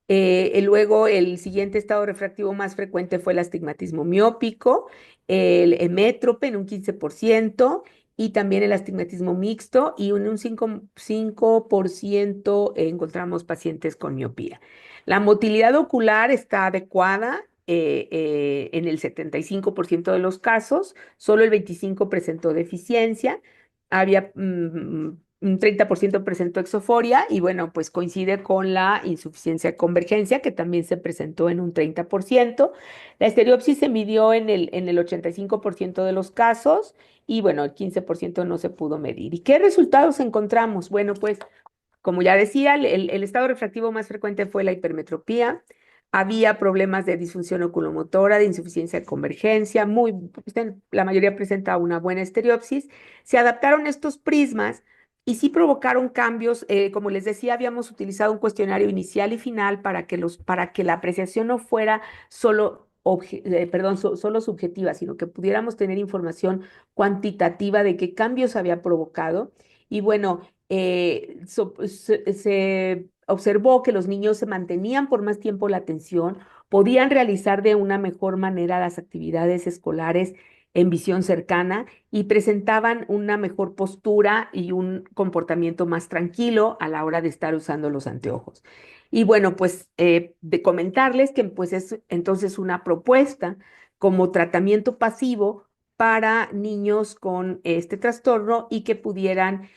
Luego, el siguiente estado refractivo más frecuente fue el astigmatismo miópico, el hemétrope en un 15% y también el astigmatismo mixto, y en un 5% encontramos pacientes con miopía. La motilidad ocular está adecuada en el 75% de los casos, solo el 25% presentó deficiencia, había un 30% presentó exoforia y bueno, pues coincide con la insuficiencia de convergencia que también se presentó en un 30%. La estereopsis se midió en el 85% de los casos y bueno, el 15% no se pudo medir. ¿Y qué resultados encontramos? Bueno, pues como ya decía, el estado refractivo más frecuente fue la hipermetropía. Había problemas de disfunción oculomotora, de insuficiencia de convergencia, la mayoría presenta una buena estereopsis. Se adaptaron estos prismas y sí provocaron cambios. Como les decía, habíamos utilizado un cuestionario inicial y final para que la apreciación no fuera solo subjetiva, sino que pudiéramos tener información cuantitativa de qué cambios había provocado. Y bueno, se observó que los niños se mantenían por más tiempo la atención, podían realizar de una mejor manera las actividades escolares en visión cercana y presentaban una mejor postura y un comportamiento más tranquilo a la hora de estar usando los anteojos. Y bueno, pues de comentarles que pues es entonces una propuesta como tratamiento pasivo para niños con este trastorno y que pudieran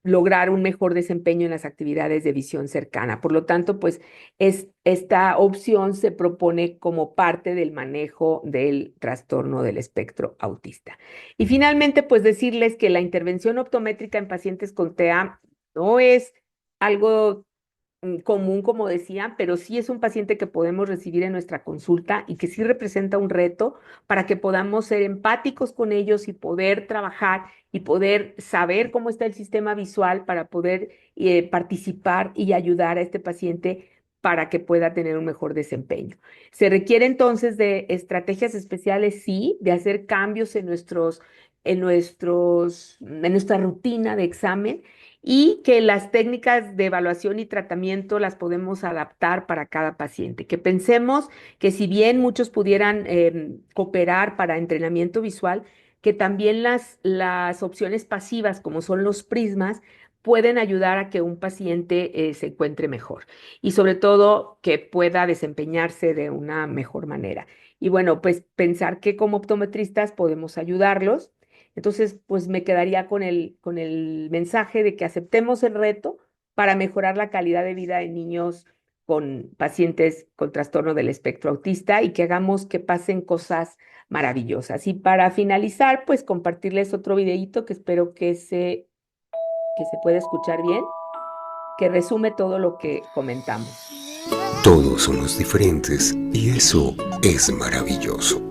lograr un mejor desempeño en las actividades de visión cercana. Por lo tanto, pues esta opción se propone como parte del manejo del trastorno del espectro autista. Y finalmente, pues decirles que la intervención optométrica en pacientes con TEA no es algo común, como decía, pero sí es un paciente que podemos recibir en nuestra consulta y que sí representa un reto para que podamos ser empáticos con ellos y poder trabajar y poder saber cómo está el sistema visual para poder participar y ayudar a este paciente para que pueda tener un mejor desempeño. Se requiere entonces de estrategias especiales, sí, de hacer cambios en nuestra rutina de examen, y que las técnicas de evaluación y tratamiento las podemos adaptar para cada paciente. Que pensemos que si bien muchos pudieran cooperar para entrenamiento visual, que también las opciones pasivas, como son los prismas, pueden ayudar a que un paciente se encuentre mejor y sobre todo que pueda desempeñarse de una mejor manera. Y bueno, pues pensar que como optometristas podemos ayudarlos. Entonces, pues me quedaría con el mensaje de que aceptemos el reto para mejorar la calidad de vida de niños con pacientes con trastorno del espectro autista y que hagamos que pasen cosas maravillosas. Y para finalizar, pues compartirles otro videíto que espero que se pueda escuchar bien, que resume todo lo que comentamos. Todos somos diferentes y eso es maravilloso.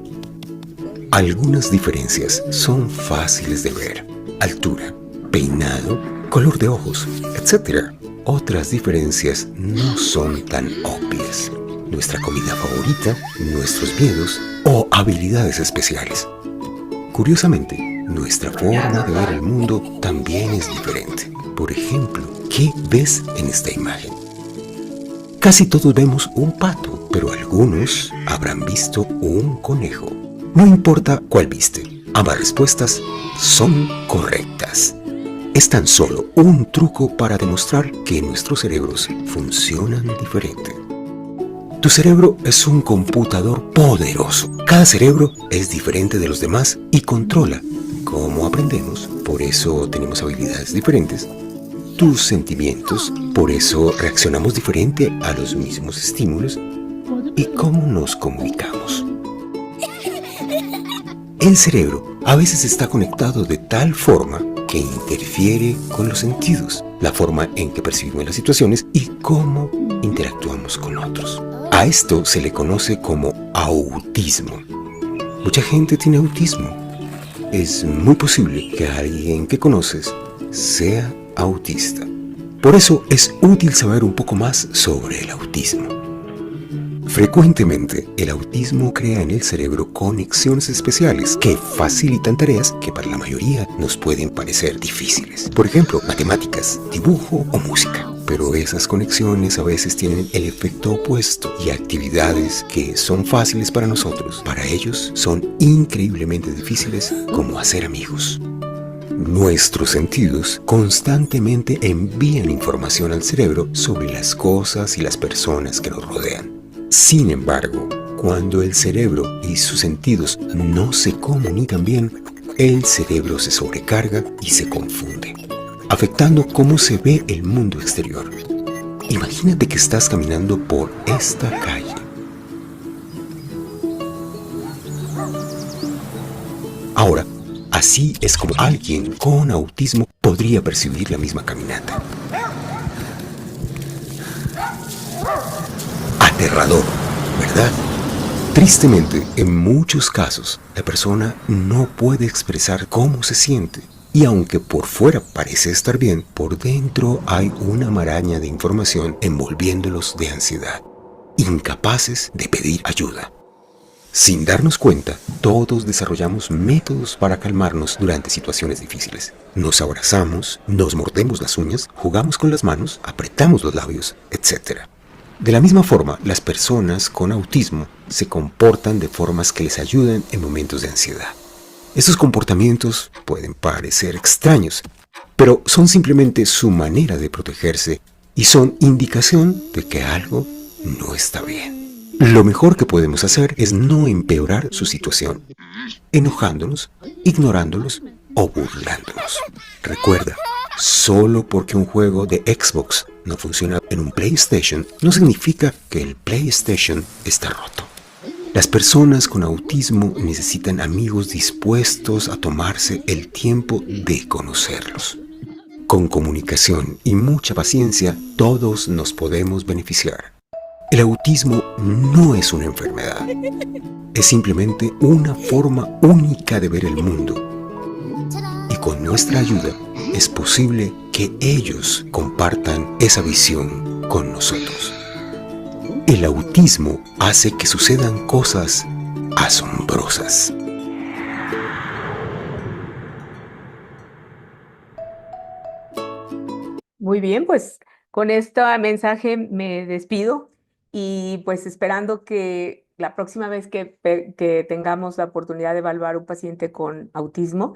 Algunas diferencias son fáciles de ver: altura, peinado, color de ojos, etc. Otras diferencias no son tan obvias: nuestra comida favorita, nuestros miedos o habilidades especiales. Curiosamente, nuestra forma de ver el mundo también es diferente. Por ejemplo, ¿qué ves en esta imagen? Casi todos vemos un pato, pero algunos habrán visto un conejo. No importa cuál viste, ambas respuestas son correctas. Es tan solo un truco para demostrar que nuestros cerebros funcionan diferente. Tu cerebro es un computador poderoso. Cada cerebro es diferente de los demás y controla cómo aprendemos, por eso tenemos habilidades diferentes. Tus sentimientos, por eso reaccionamos diferente a los mismos estímulos, y cómo nos comunicamos. El cerebro a veces está conectado de tal forma que interfiere con los sentidos, la forma en que percibimos las situaciones y cómo interactuamos con otros. A esto se le conoce como autismo. Mucha gente tiene autismo. Es muy posible que alguien que conoces sea autista. Por eso es útil saber un poco más sobre el autismo. Frecuentemente, el autismo crea en el cerebro conexiones especiales que facilitan tareas que para la mayoría nos pueden parecer difíciles. Por ejemplo, matemáticas, dibujo o música. Pero esas conexiones a veces tienen el efecto opuesto y actividades que son fáciles para nosotros, para ellos son increíblemente difíciles, como hacer amigos. Nuestros sentidos constantemente envían información al cerebro sobre las cosas y las personas que nos rodean. Sin embargo, cuando el cerebro y sus sentidos no se comunican bien, el cerebro se sobrecarga y se confunde, afectando cómo se ve el mundo exterior. Imagínate que estás caminando por esta calle. Ahora, así es como alguien con autismo podría percibir la misma caminata. Aterrador, ¿verdad? Tristemente, en muchos casos, la persona no puede expresar cómo se siente. Y aunque por fuera parece estar bien, por dentro hay una maraña de información envolviéndolos de ansiedad, incapaces de pedir ayuda. Sin darnos cuenta, todos desarrollamos métodos para calmarnos durante situaciones difíciles. Nos abrazamos, nos mordemos las uñas, jugamos con las manos, apretamos los labios, etc. De la misma forma, las personas con autismo se comportan de formas que les ayudan en momentos de ansiedad. Estos comportamientos pueden parecer extraños, pero son simplemente su manera de protegerse y son indicación de que algo no está bien. Lo mejor que podemos hacer es no empeorar su situación, enojándonos, ignorándolos o burlándonos. Recuerda, solo porque un juego de Xbox no funciona en un PlayStation no significa que el PlayStation está roto. Las personas con autismo necesitan amigos dispuestos a tomarse el tiempo de conocerlos. Con comunicación y mucha paciencia, todos nos podemos beneficiar. El autismo no es una enfermedad, es simplemente una forma única de ver el mundo. Y con nuestra ayuda es posible que ellos compartan esa visión con nosotros. El autismo hace que sucedan cosas asombrosas. Muy bien, pues con este mensaje me despido y pues esperando que la próxima vez que tengamos la oportunidad de evaluar un paciente con autismo,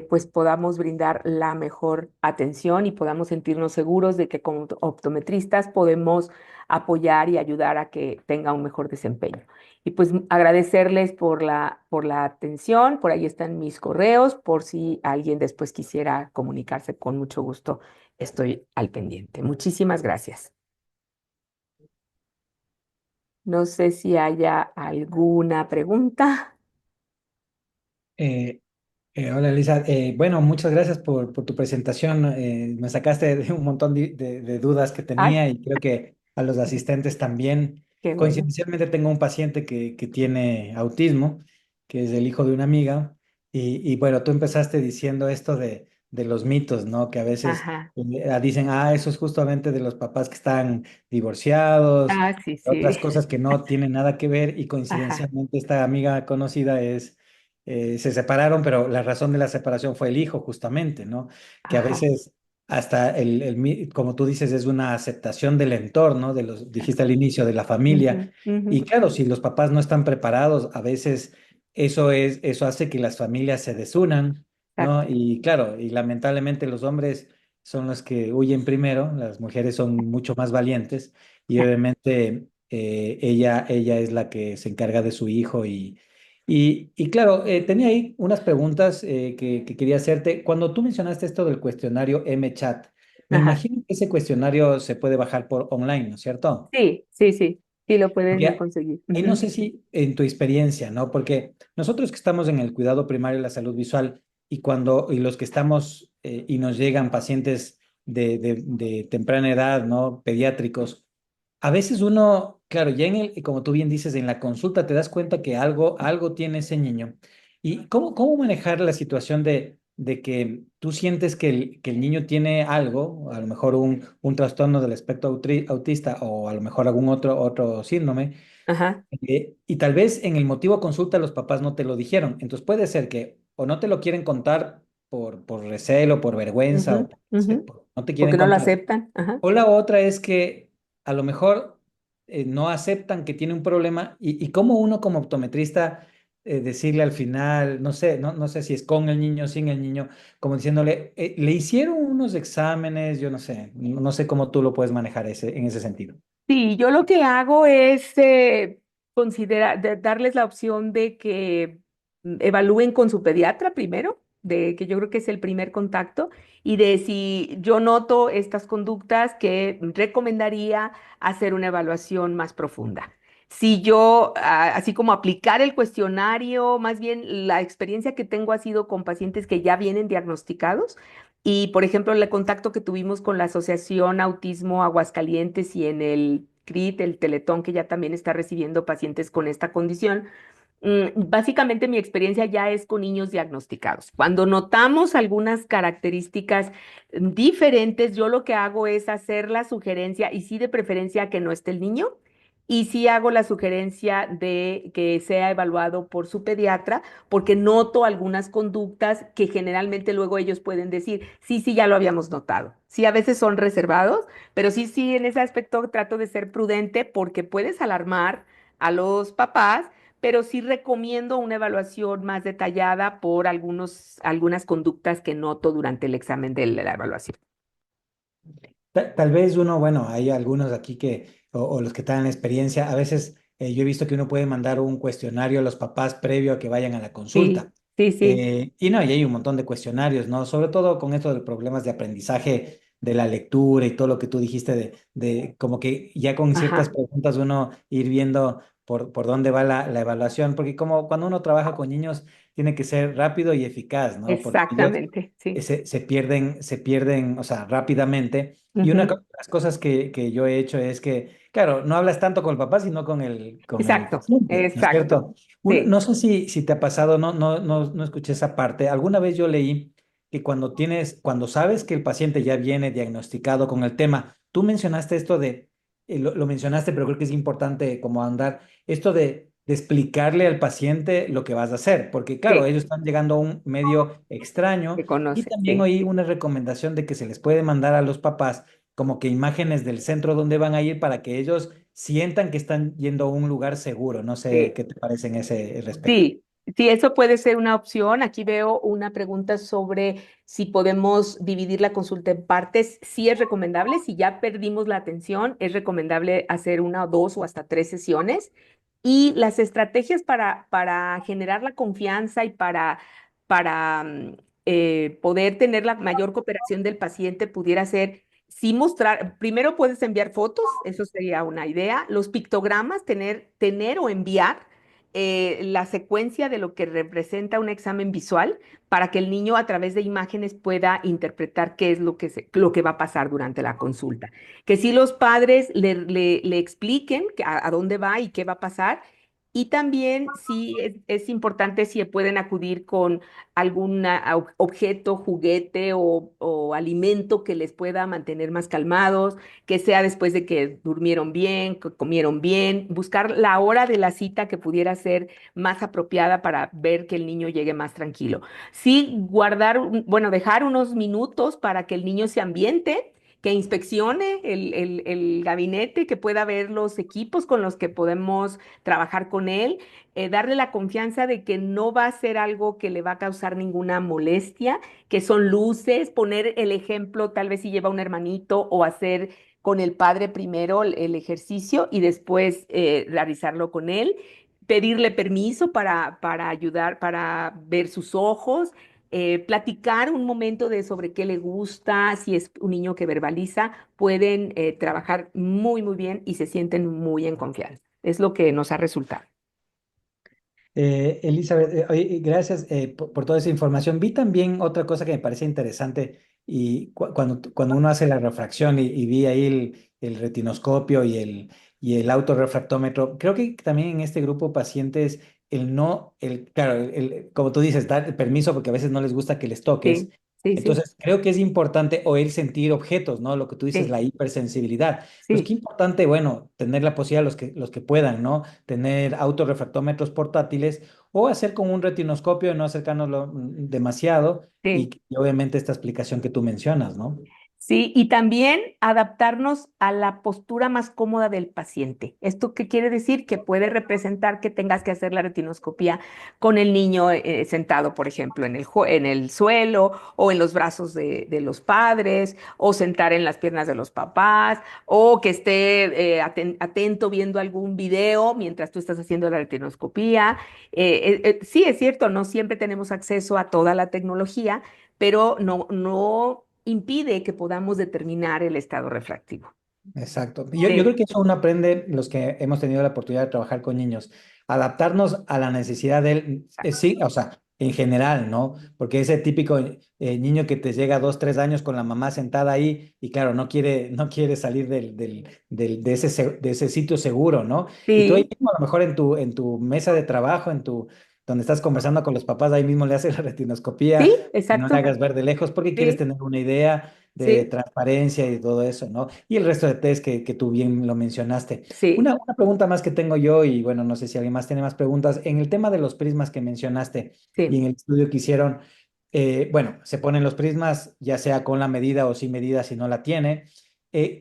pues podamos brindar la mejor atención y podamos sentirnos seguros de que como optometristas podemos apoyar y ayudar a que tenga un mejor desempeño. Y pues agradecerles por la atención, por ahí están mis correos, por si alguien después quisiera comunicarse, con mucho gusto estoy al pendiente. Muchísimas gracias. No sé si haya alguna pregunta. Eh, Hola Elisa, bueno, muchas gracias por tu presentación. Me sacaste de un montón de dudas que Ay, tenía y creo que a los asistentes también. qué bueno. Coincidencialmente tengo un paciente que tiene autismo, que es el hijo de una amiga, y bueno, tú empezaste diciendo esto de los mitos, ¿no? Que a veces Ajá. dicen, eso es justamente de los papás que están divorciados, Ah, sí, otras sí. cosas que no tienen nada que ver, y Ajá, coincidencialmente esta amiga conocida se separaron, pero la razón de la separación fue el hijo, justamente, ¿no? Que a ajá. veces hasta como tú dices, es una aceptación del entorno, dijiste al inicio, de la familia. Ujú, ujú. Y claro, si los papás no están preparados, a veces eso hace que las familias se desunan, ¿no? Exacto. Y claro, y lamentablemente los hombres son los que huyen primero, las mujeres son mucho más valientes y obviamente ella es la que se encarga de su hijo y claro, tenía ahí unas preguntas que quería hacerte. Cuando tú mencionaste esto del cuestionario MChat, me Ajá. imagino que ese cuestionario se puede bajar por online, ¿no es cierto? Sí, sí, sí. Sí, lo pueden Porque conseguir. ahí no Ujú. sé si en tu experiencia, ¿no? Porque nosotros que estamos en el cuidado primario de la salud visual y los que estamos y nos llegan pacientes de temprana edad, ¿no? Pediátricos, a veces uno, claro, ya como tú bien dices, en la consulta te das cuenta que algo tiene ese niño. ¿Y cómo manejar la situación de que tú sientes que el niño tiene algo, a lo mejor un trastorno del espectro autista o a lo mejor algún otro síndrome, Ajá. y tal vez en el motivo de consulta los papás no te lo dijeron? Entonces puede ser que o no te lo quieren contar por recelo, por vergüenza, Ujú, ujú. no te quieren Porque no lo contar. aceptan. Ajá. O la otra es que a lo mejor no aceptan que tiene un problema y cómo uno como optometrista decirle al final, no sé si es con el niño, sin el niño, como diciéndole, le hicieron unos exámenes, yo no sé cómo tú lo puedes manejar en ese sentido. Sí, yo lo que hago es darles la opción de que evalúen con su pediatra primero, de que yo creo que es el primer contacto, y de si yo noto estas conductas que recomendaría hacer una evaluación más profunda. Si yo, así como aplicar el cuestionario, más bien la experiencia que tengo ha sido con pacientes que ya vienen diagnosticados y, por ejemplo, el contacto que tuvimos con la Asociación Autismo Aguascalientes y en el CRIT, el Teletón, que ya también está recibiendo pacientes con esta condición, básicamente mi experiencia ya es con niños diagnosticados. Cuando notamos algunas características diferentes, yo lo que hago es hacer la sugerencia, y sí de preferencia que no esté el niño, Y sí hago la sugerencia de que sea evaluado por su pediatra, porque noto algunas conductas que generalmente luego ellos pueden decir, sí, sí, ya lo habíamos notado. Sí, a veces son reservados, pero sí, sí, en ese aspecto trato de ser prudente porque puedes alarmar a los papás, pero sí recomiendo una evaluación más detallada por algunas conductas que noto durante el examen de la evaluación. Tal vez uno, bueno, hay algunos aquí o los que están en experiencia, a veces yo he visto que uno puede mandar un cuestionario a los papás previo a que vayan a la Sí, consulta. sí, sí. Y no, y hay un montón de cuestionarios, ¿no? Sobre todo con esto de problemas de aprendizaje de la lectura y todo lo que tú dijiste de como que ya con ciertas Ajá, preguntas uno ir viendo por dónde va la evaluación, porque como cuando uno trabaja con niños tiene que ser rápido y eficaz, ¿no? Porque ellos exactamente, sí. se pierden, o sea, rápidamente. Y una Ujú. de las cosas que yo he hecho es que, claro, no hablas tanto con el papá, sino con el Exacto, paciente, ¿no es exacto. cierto? Sí, No sé si te ha pasado, no escuché esa parte. Alguna vez yo leí que cuando sabes que el paciente ya viene diagnosticado con el tema, tú mencionaste esto lo mencionaste, pero creo que es importante como andar, esto de explicarle al paciente lo que vas a hacer, porque claro, sí, ellos están llegando a un medio extraño se y conoce, también sí, oí una recomendación de que se les puede mandar a los papás como que imágenes del centro donde van a ir para que ellos sientan que están yendo a un lugar seguro. No sé sí. qué te parece en ese respecto. Sí, sí, eso puede ser una opción. Aquí veo una pregunta sobre si podemos dividir la consulta en partes. Sí es recomendable, si ya perdimos la atención, es recomendable hacer una o dos o hasta tres sesiones. Y las estrategias para generar la confianza y para poder tener la mayor cooperación del paciente pudiera ser, sí mostrar, primero puedes enviar fotos, eso sería una idea, los pictogramas, tener o enviar la secuencia de lo que representa un examen visual para que el niño a través de imágenes pueda interpretar qué es lo que va a pasar durante la consulta. Que si los padres le expliquen a dónde va y qué va a pasar. Y también sí es importante si pueden acudir con algún objeto, juguete o alimento que les pueda mantener más calmados, que sea después de que durmieron bien, que comieron bien, buscar la hora de la cita que pudiera ser más apropiada para ver que el niño llegue más tranquilo. Sí, bueno, dejar unos minutos para que el niño se ambiente, que inspeccione el gabinete, que pueda ver los equipos con los que podemos trabajar con él, darle la confianza de que no va a ser algo que le va a causar ninguna molestia, que son luces, poner el ejemplo, tal vez si lleva un hermanito o hacer con el padre primero el ejercicio y después realizarlo con él, pedirle permiso para ayudar, para ver sus ojos, platicar un momento de sobre qué le gusta, si es un niño que verbaliza, pueden trabajar muy, muy bien y se sienten muy en confianza. Es lo que nos ha resultado. Elizabeth, oye, gracias por toda esa información. Vi también otra cosa que me parece interesante y cuando uno hace la refracción y vi ahí el retinoscopio y el autorrefractómetro, creo que también en este grupo de pacientes claro, como tú dices, dar el permiso porque a veces no les gusta que les toques. Sí, sí, sí, Entonces, creo que es importante oír sentir objetos, ¿no? Lo que tú dices, sí, la hipersensibilidad. Pues qué sí. importante, bueno, tener la posibilidad, los que puedan, ¿no? Tener autorrefractómetros portátiles o hacer con un retinoscopio, no acercárnoslo demasiado Sí. y obviamente esta explicación que tú mencionas, ¿no? Sí, y también adaptarnos a la postura más cómoda del paciente. ¿Esto qué quiere decir? Que puede representar que tengas que hacer la retinoscopía con el niño sentado, por ejemplo, en el suelo o en los brazos de los padres o sentar en las piernas de los papás o que esté atento viendo algún video mientras tú estás haciendo la retinoscopía. Sí, es cierto, no siempre tenemos acceso a toda la tecnología, pero no impide que podamos determinar el estado refractivo. Exacto. Yo Sí, creo que eso uno aprende los que hemos tenido la oportunidad de trabajar con niños, adaptarnos a la necesidad de él, sí, o sea, en general, ¿no? Porque ese típico niño que te llega a 2, 3 años con la mamá sentada ahí y claro, no quiere salir de ese sitio seguro, ¿no? Y tú ahí sí, mismo, a lo mejor en tu mesa de trabajo, donde estás conversando con los papás, ahí mismo le haces la retinoscopía, sí, que no le exacto. hagas ver de lejos porque quieres Sí, tener una idea de Sí, transparencia y todo eso, ¿no? Y el resto de test que tú bien lo mencionaste. sí, Una pregunta más que tengo yo, y bueno, no sé si alguien más tiene más preguntas. En el tema de los prismas que mencionaste y sí, en el estudio que hicieron, bueno, se ponen los prismas, ya sea con la medida o sin medida si no la tiene.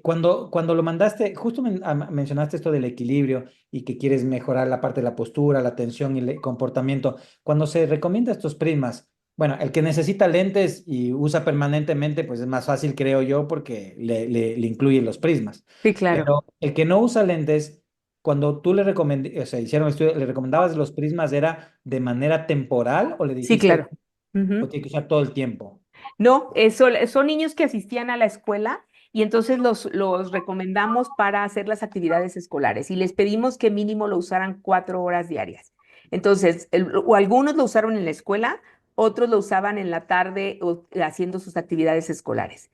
Cuando lo mandaste, justo mencionaste esto del equilibrio y que quieres mejorar la parte de la postura, la atención y el comportamiento. Cuando se recomienda estos prismas, bueno, el que necesita lentes y usa permanentemente, pues es más fácil, creo yo, porque le incluyen los prismas. sí, claro. Pero el que no usa lentes, cuando tú le recomendé, o sea, hicieron el estudio, ¿le recomendabas los prismas era de manera temporal o le Sí, dijiste, claro. o Ujú. tiene que usar todo el tiempo? No, son niños que asistían a la escuela y entonces los recomendamos para hacer las actividades escolares y les pedimos que mínimo lo usaran 4 horas diarias. Entonces, o algunos lo usaron en la escuela, otros lo usaban en la tarde o haciendo sus actividades escolares.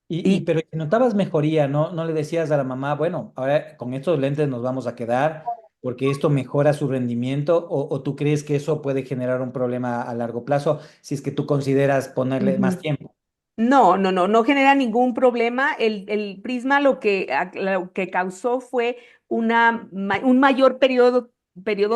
Y Pero si notabas mejoría, ¿no? No le decías a la mamá, bueno, ahora con estos lentes nos vamos a quedar porque esto mejora su rendimiento, o tú crees que eso puede generar un problema a largo plazo si es que tú consideras ponerle más ujú. tiempo. No, no, no, no genera ningún problema. El prisma lo que causó fue un mayor periodo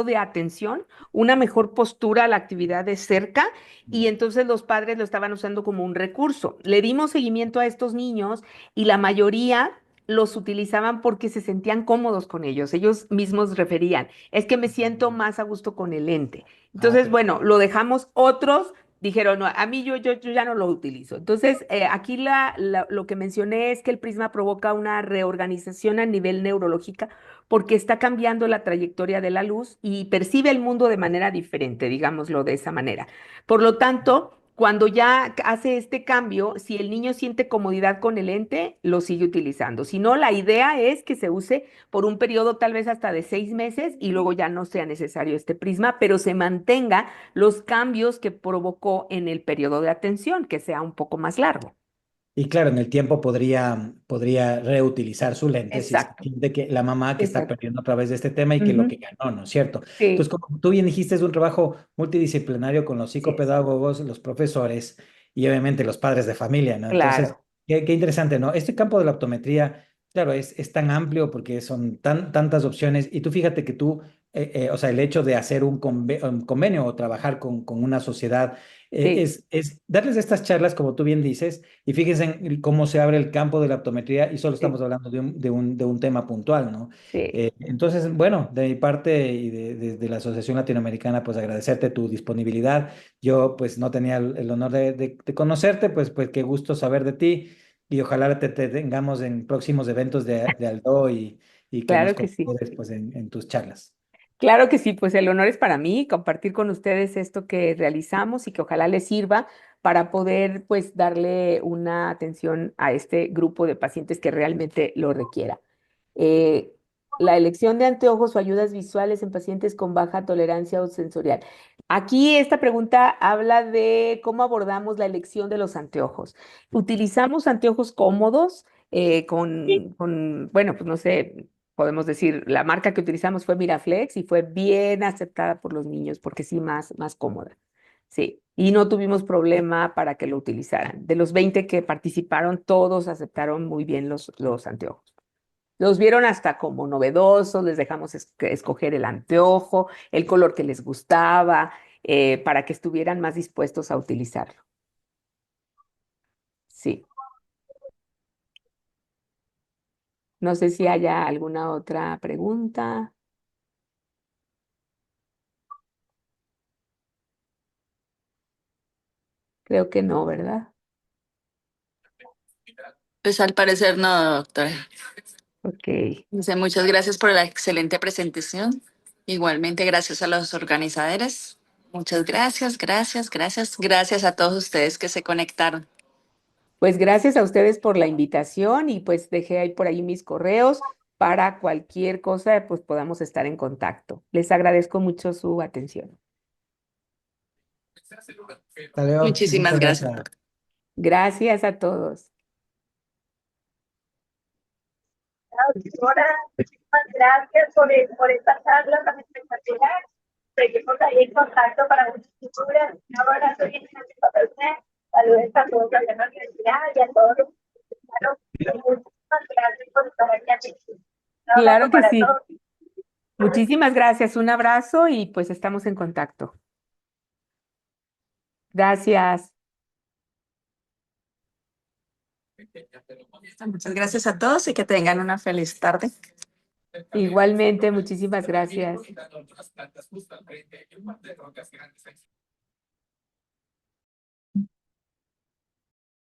de atención, una mejor postura a la actividad de cerca y entonces los padres lo estaban usando como un recurso. Le dimos seguimiento a estos niños y la mayoría los utilizaban porque se sentían cómodos con ellos. Ellos mismos referían, es que me siento más a gusto con el lente. Ah, Entonces, bueno, lo dejamos otros. Dijeron, no, a mí yo ya no lo utilizo. Entonces, aquí lo que mencioné es que el prisma provoca una reorganización a nivel neurológica porque está cambiando la trayectoria de la luz y percibe el mundo de manera diferente, digámoslo de esa manera. Por lo tanto, cuando ya hace este cambio, si el niño siente comodidad con el lente, lo sigue utilizando. Si no, la idea es que se use por un periodo tal vez hasta de 6 meses y luego ya no sea necesario este prisma, pero se mantenga los cambios que provocó en el periodo de atención, que sea un poco más largo. y claro, en el tiempo podría reutilizar su lente si es que Exacto, siente que la mamá que está exacto. perdiendo a través de este tema y que lo Ujú. que ganó, ¿no es cierto? Entonces, Sí, como tú bien dijiste, es un trabajo multidisciplinario con los así es. psicopedagogos, los profesores y obviamente los padres de familia, ¿no? Entonces, Claro, qué interesante, ¿no? Este campo de la optometría, claro, es tan amplio porque son tantas opciones y tú fíjate que tú, o sea, el hecho de hacer un convenio o trabajar con una sociedad sí, es darles estas charlas, como tú bien dices, y fíjense en cómo se abre el campo de la optometría y solo sí, estamos hablando de un tema puntual, ¿no? sí. Entonces, bueno, de mi parte y de la Asociación Latinoamericana, pues agradecerte tu disponibilidad. Yo pues no tenía el honor de conocerte, pues qué gusto saber de ti y ojalá te tengamos en próximos eventos de Aldo y que nos Claro que sí. colabores pues en tus charlas. Claro que sí, pues el honor es para mí compartir con ustedes esto que realizamos y que ojalá les sirva para poder pues darle una atención a este grupo de pacientes que realmente lo requiera. Eh, la elección de anteojos o ayudas visuales en pacientes con baja tolerancia o sensorial. Aquí esta pregunta habla de cómo abordamos la elección de los anteojos. Utilizamos anteojos cómodos bueno, pues no sé, podemos decir, la marca que utilizamos fue Miraflex y fue bien aceptada por los niños porque sí, más cómoda. Sí, y no tuvimos problema para que lo utilizaran. De los 20 que participaron, todos aceptaron muy bien los anteojos. Los vieron hasta como novedosos, les dejamos escoger el anteojo, el color que les gustaba, para que estuvieran más dispuestos a utilizarlo. Sí, no sé si haya alguna otra pregunta. Creo que no, ¿verdad? Pues al parecer no, doctora. Ok. Dice, muchas gracias por la excelente presentación. Igualmente, gracias a los organizadores. Muchas gracias, gracias, gracias, gracias a todos ustedes que se conectaron. Pues gracias a ustedes por la invitación y pues dejé ahí por ahí mis correos para cualquier cosa, pues podamos estar en contacto. Les agradezco mucho su atención. Hasta luego. Muchísimas Muchas gracias, gracias. doctora. Gracias a todos. Doctora, muchísimas gracias por esta charla tan espectacular. Seguimos ahí en contacto para muchas futuras. Un abrazo bien grande para usted. Saludos a todos allá en la universidad. y a todos los muchísimas gracias por estar aquí. Un abrazo Claro que para sí. todos. Muchísimas gracias. Un abrazo y pues estamos en contacto. Gracias. Muchas gracias a todos y que tengan una feliz tarde. Igualmente, muchísimas gracias.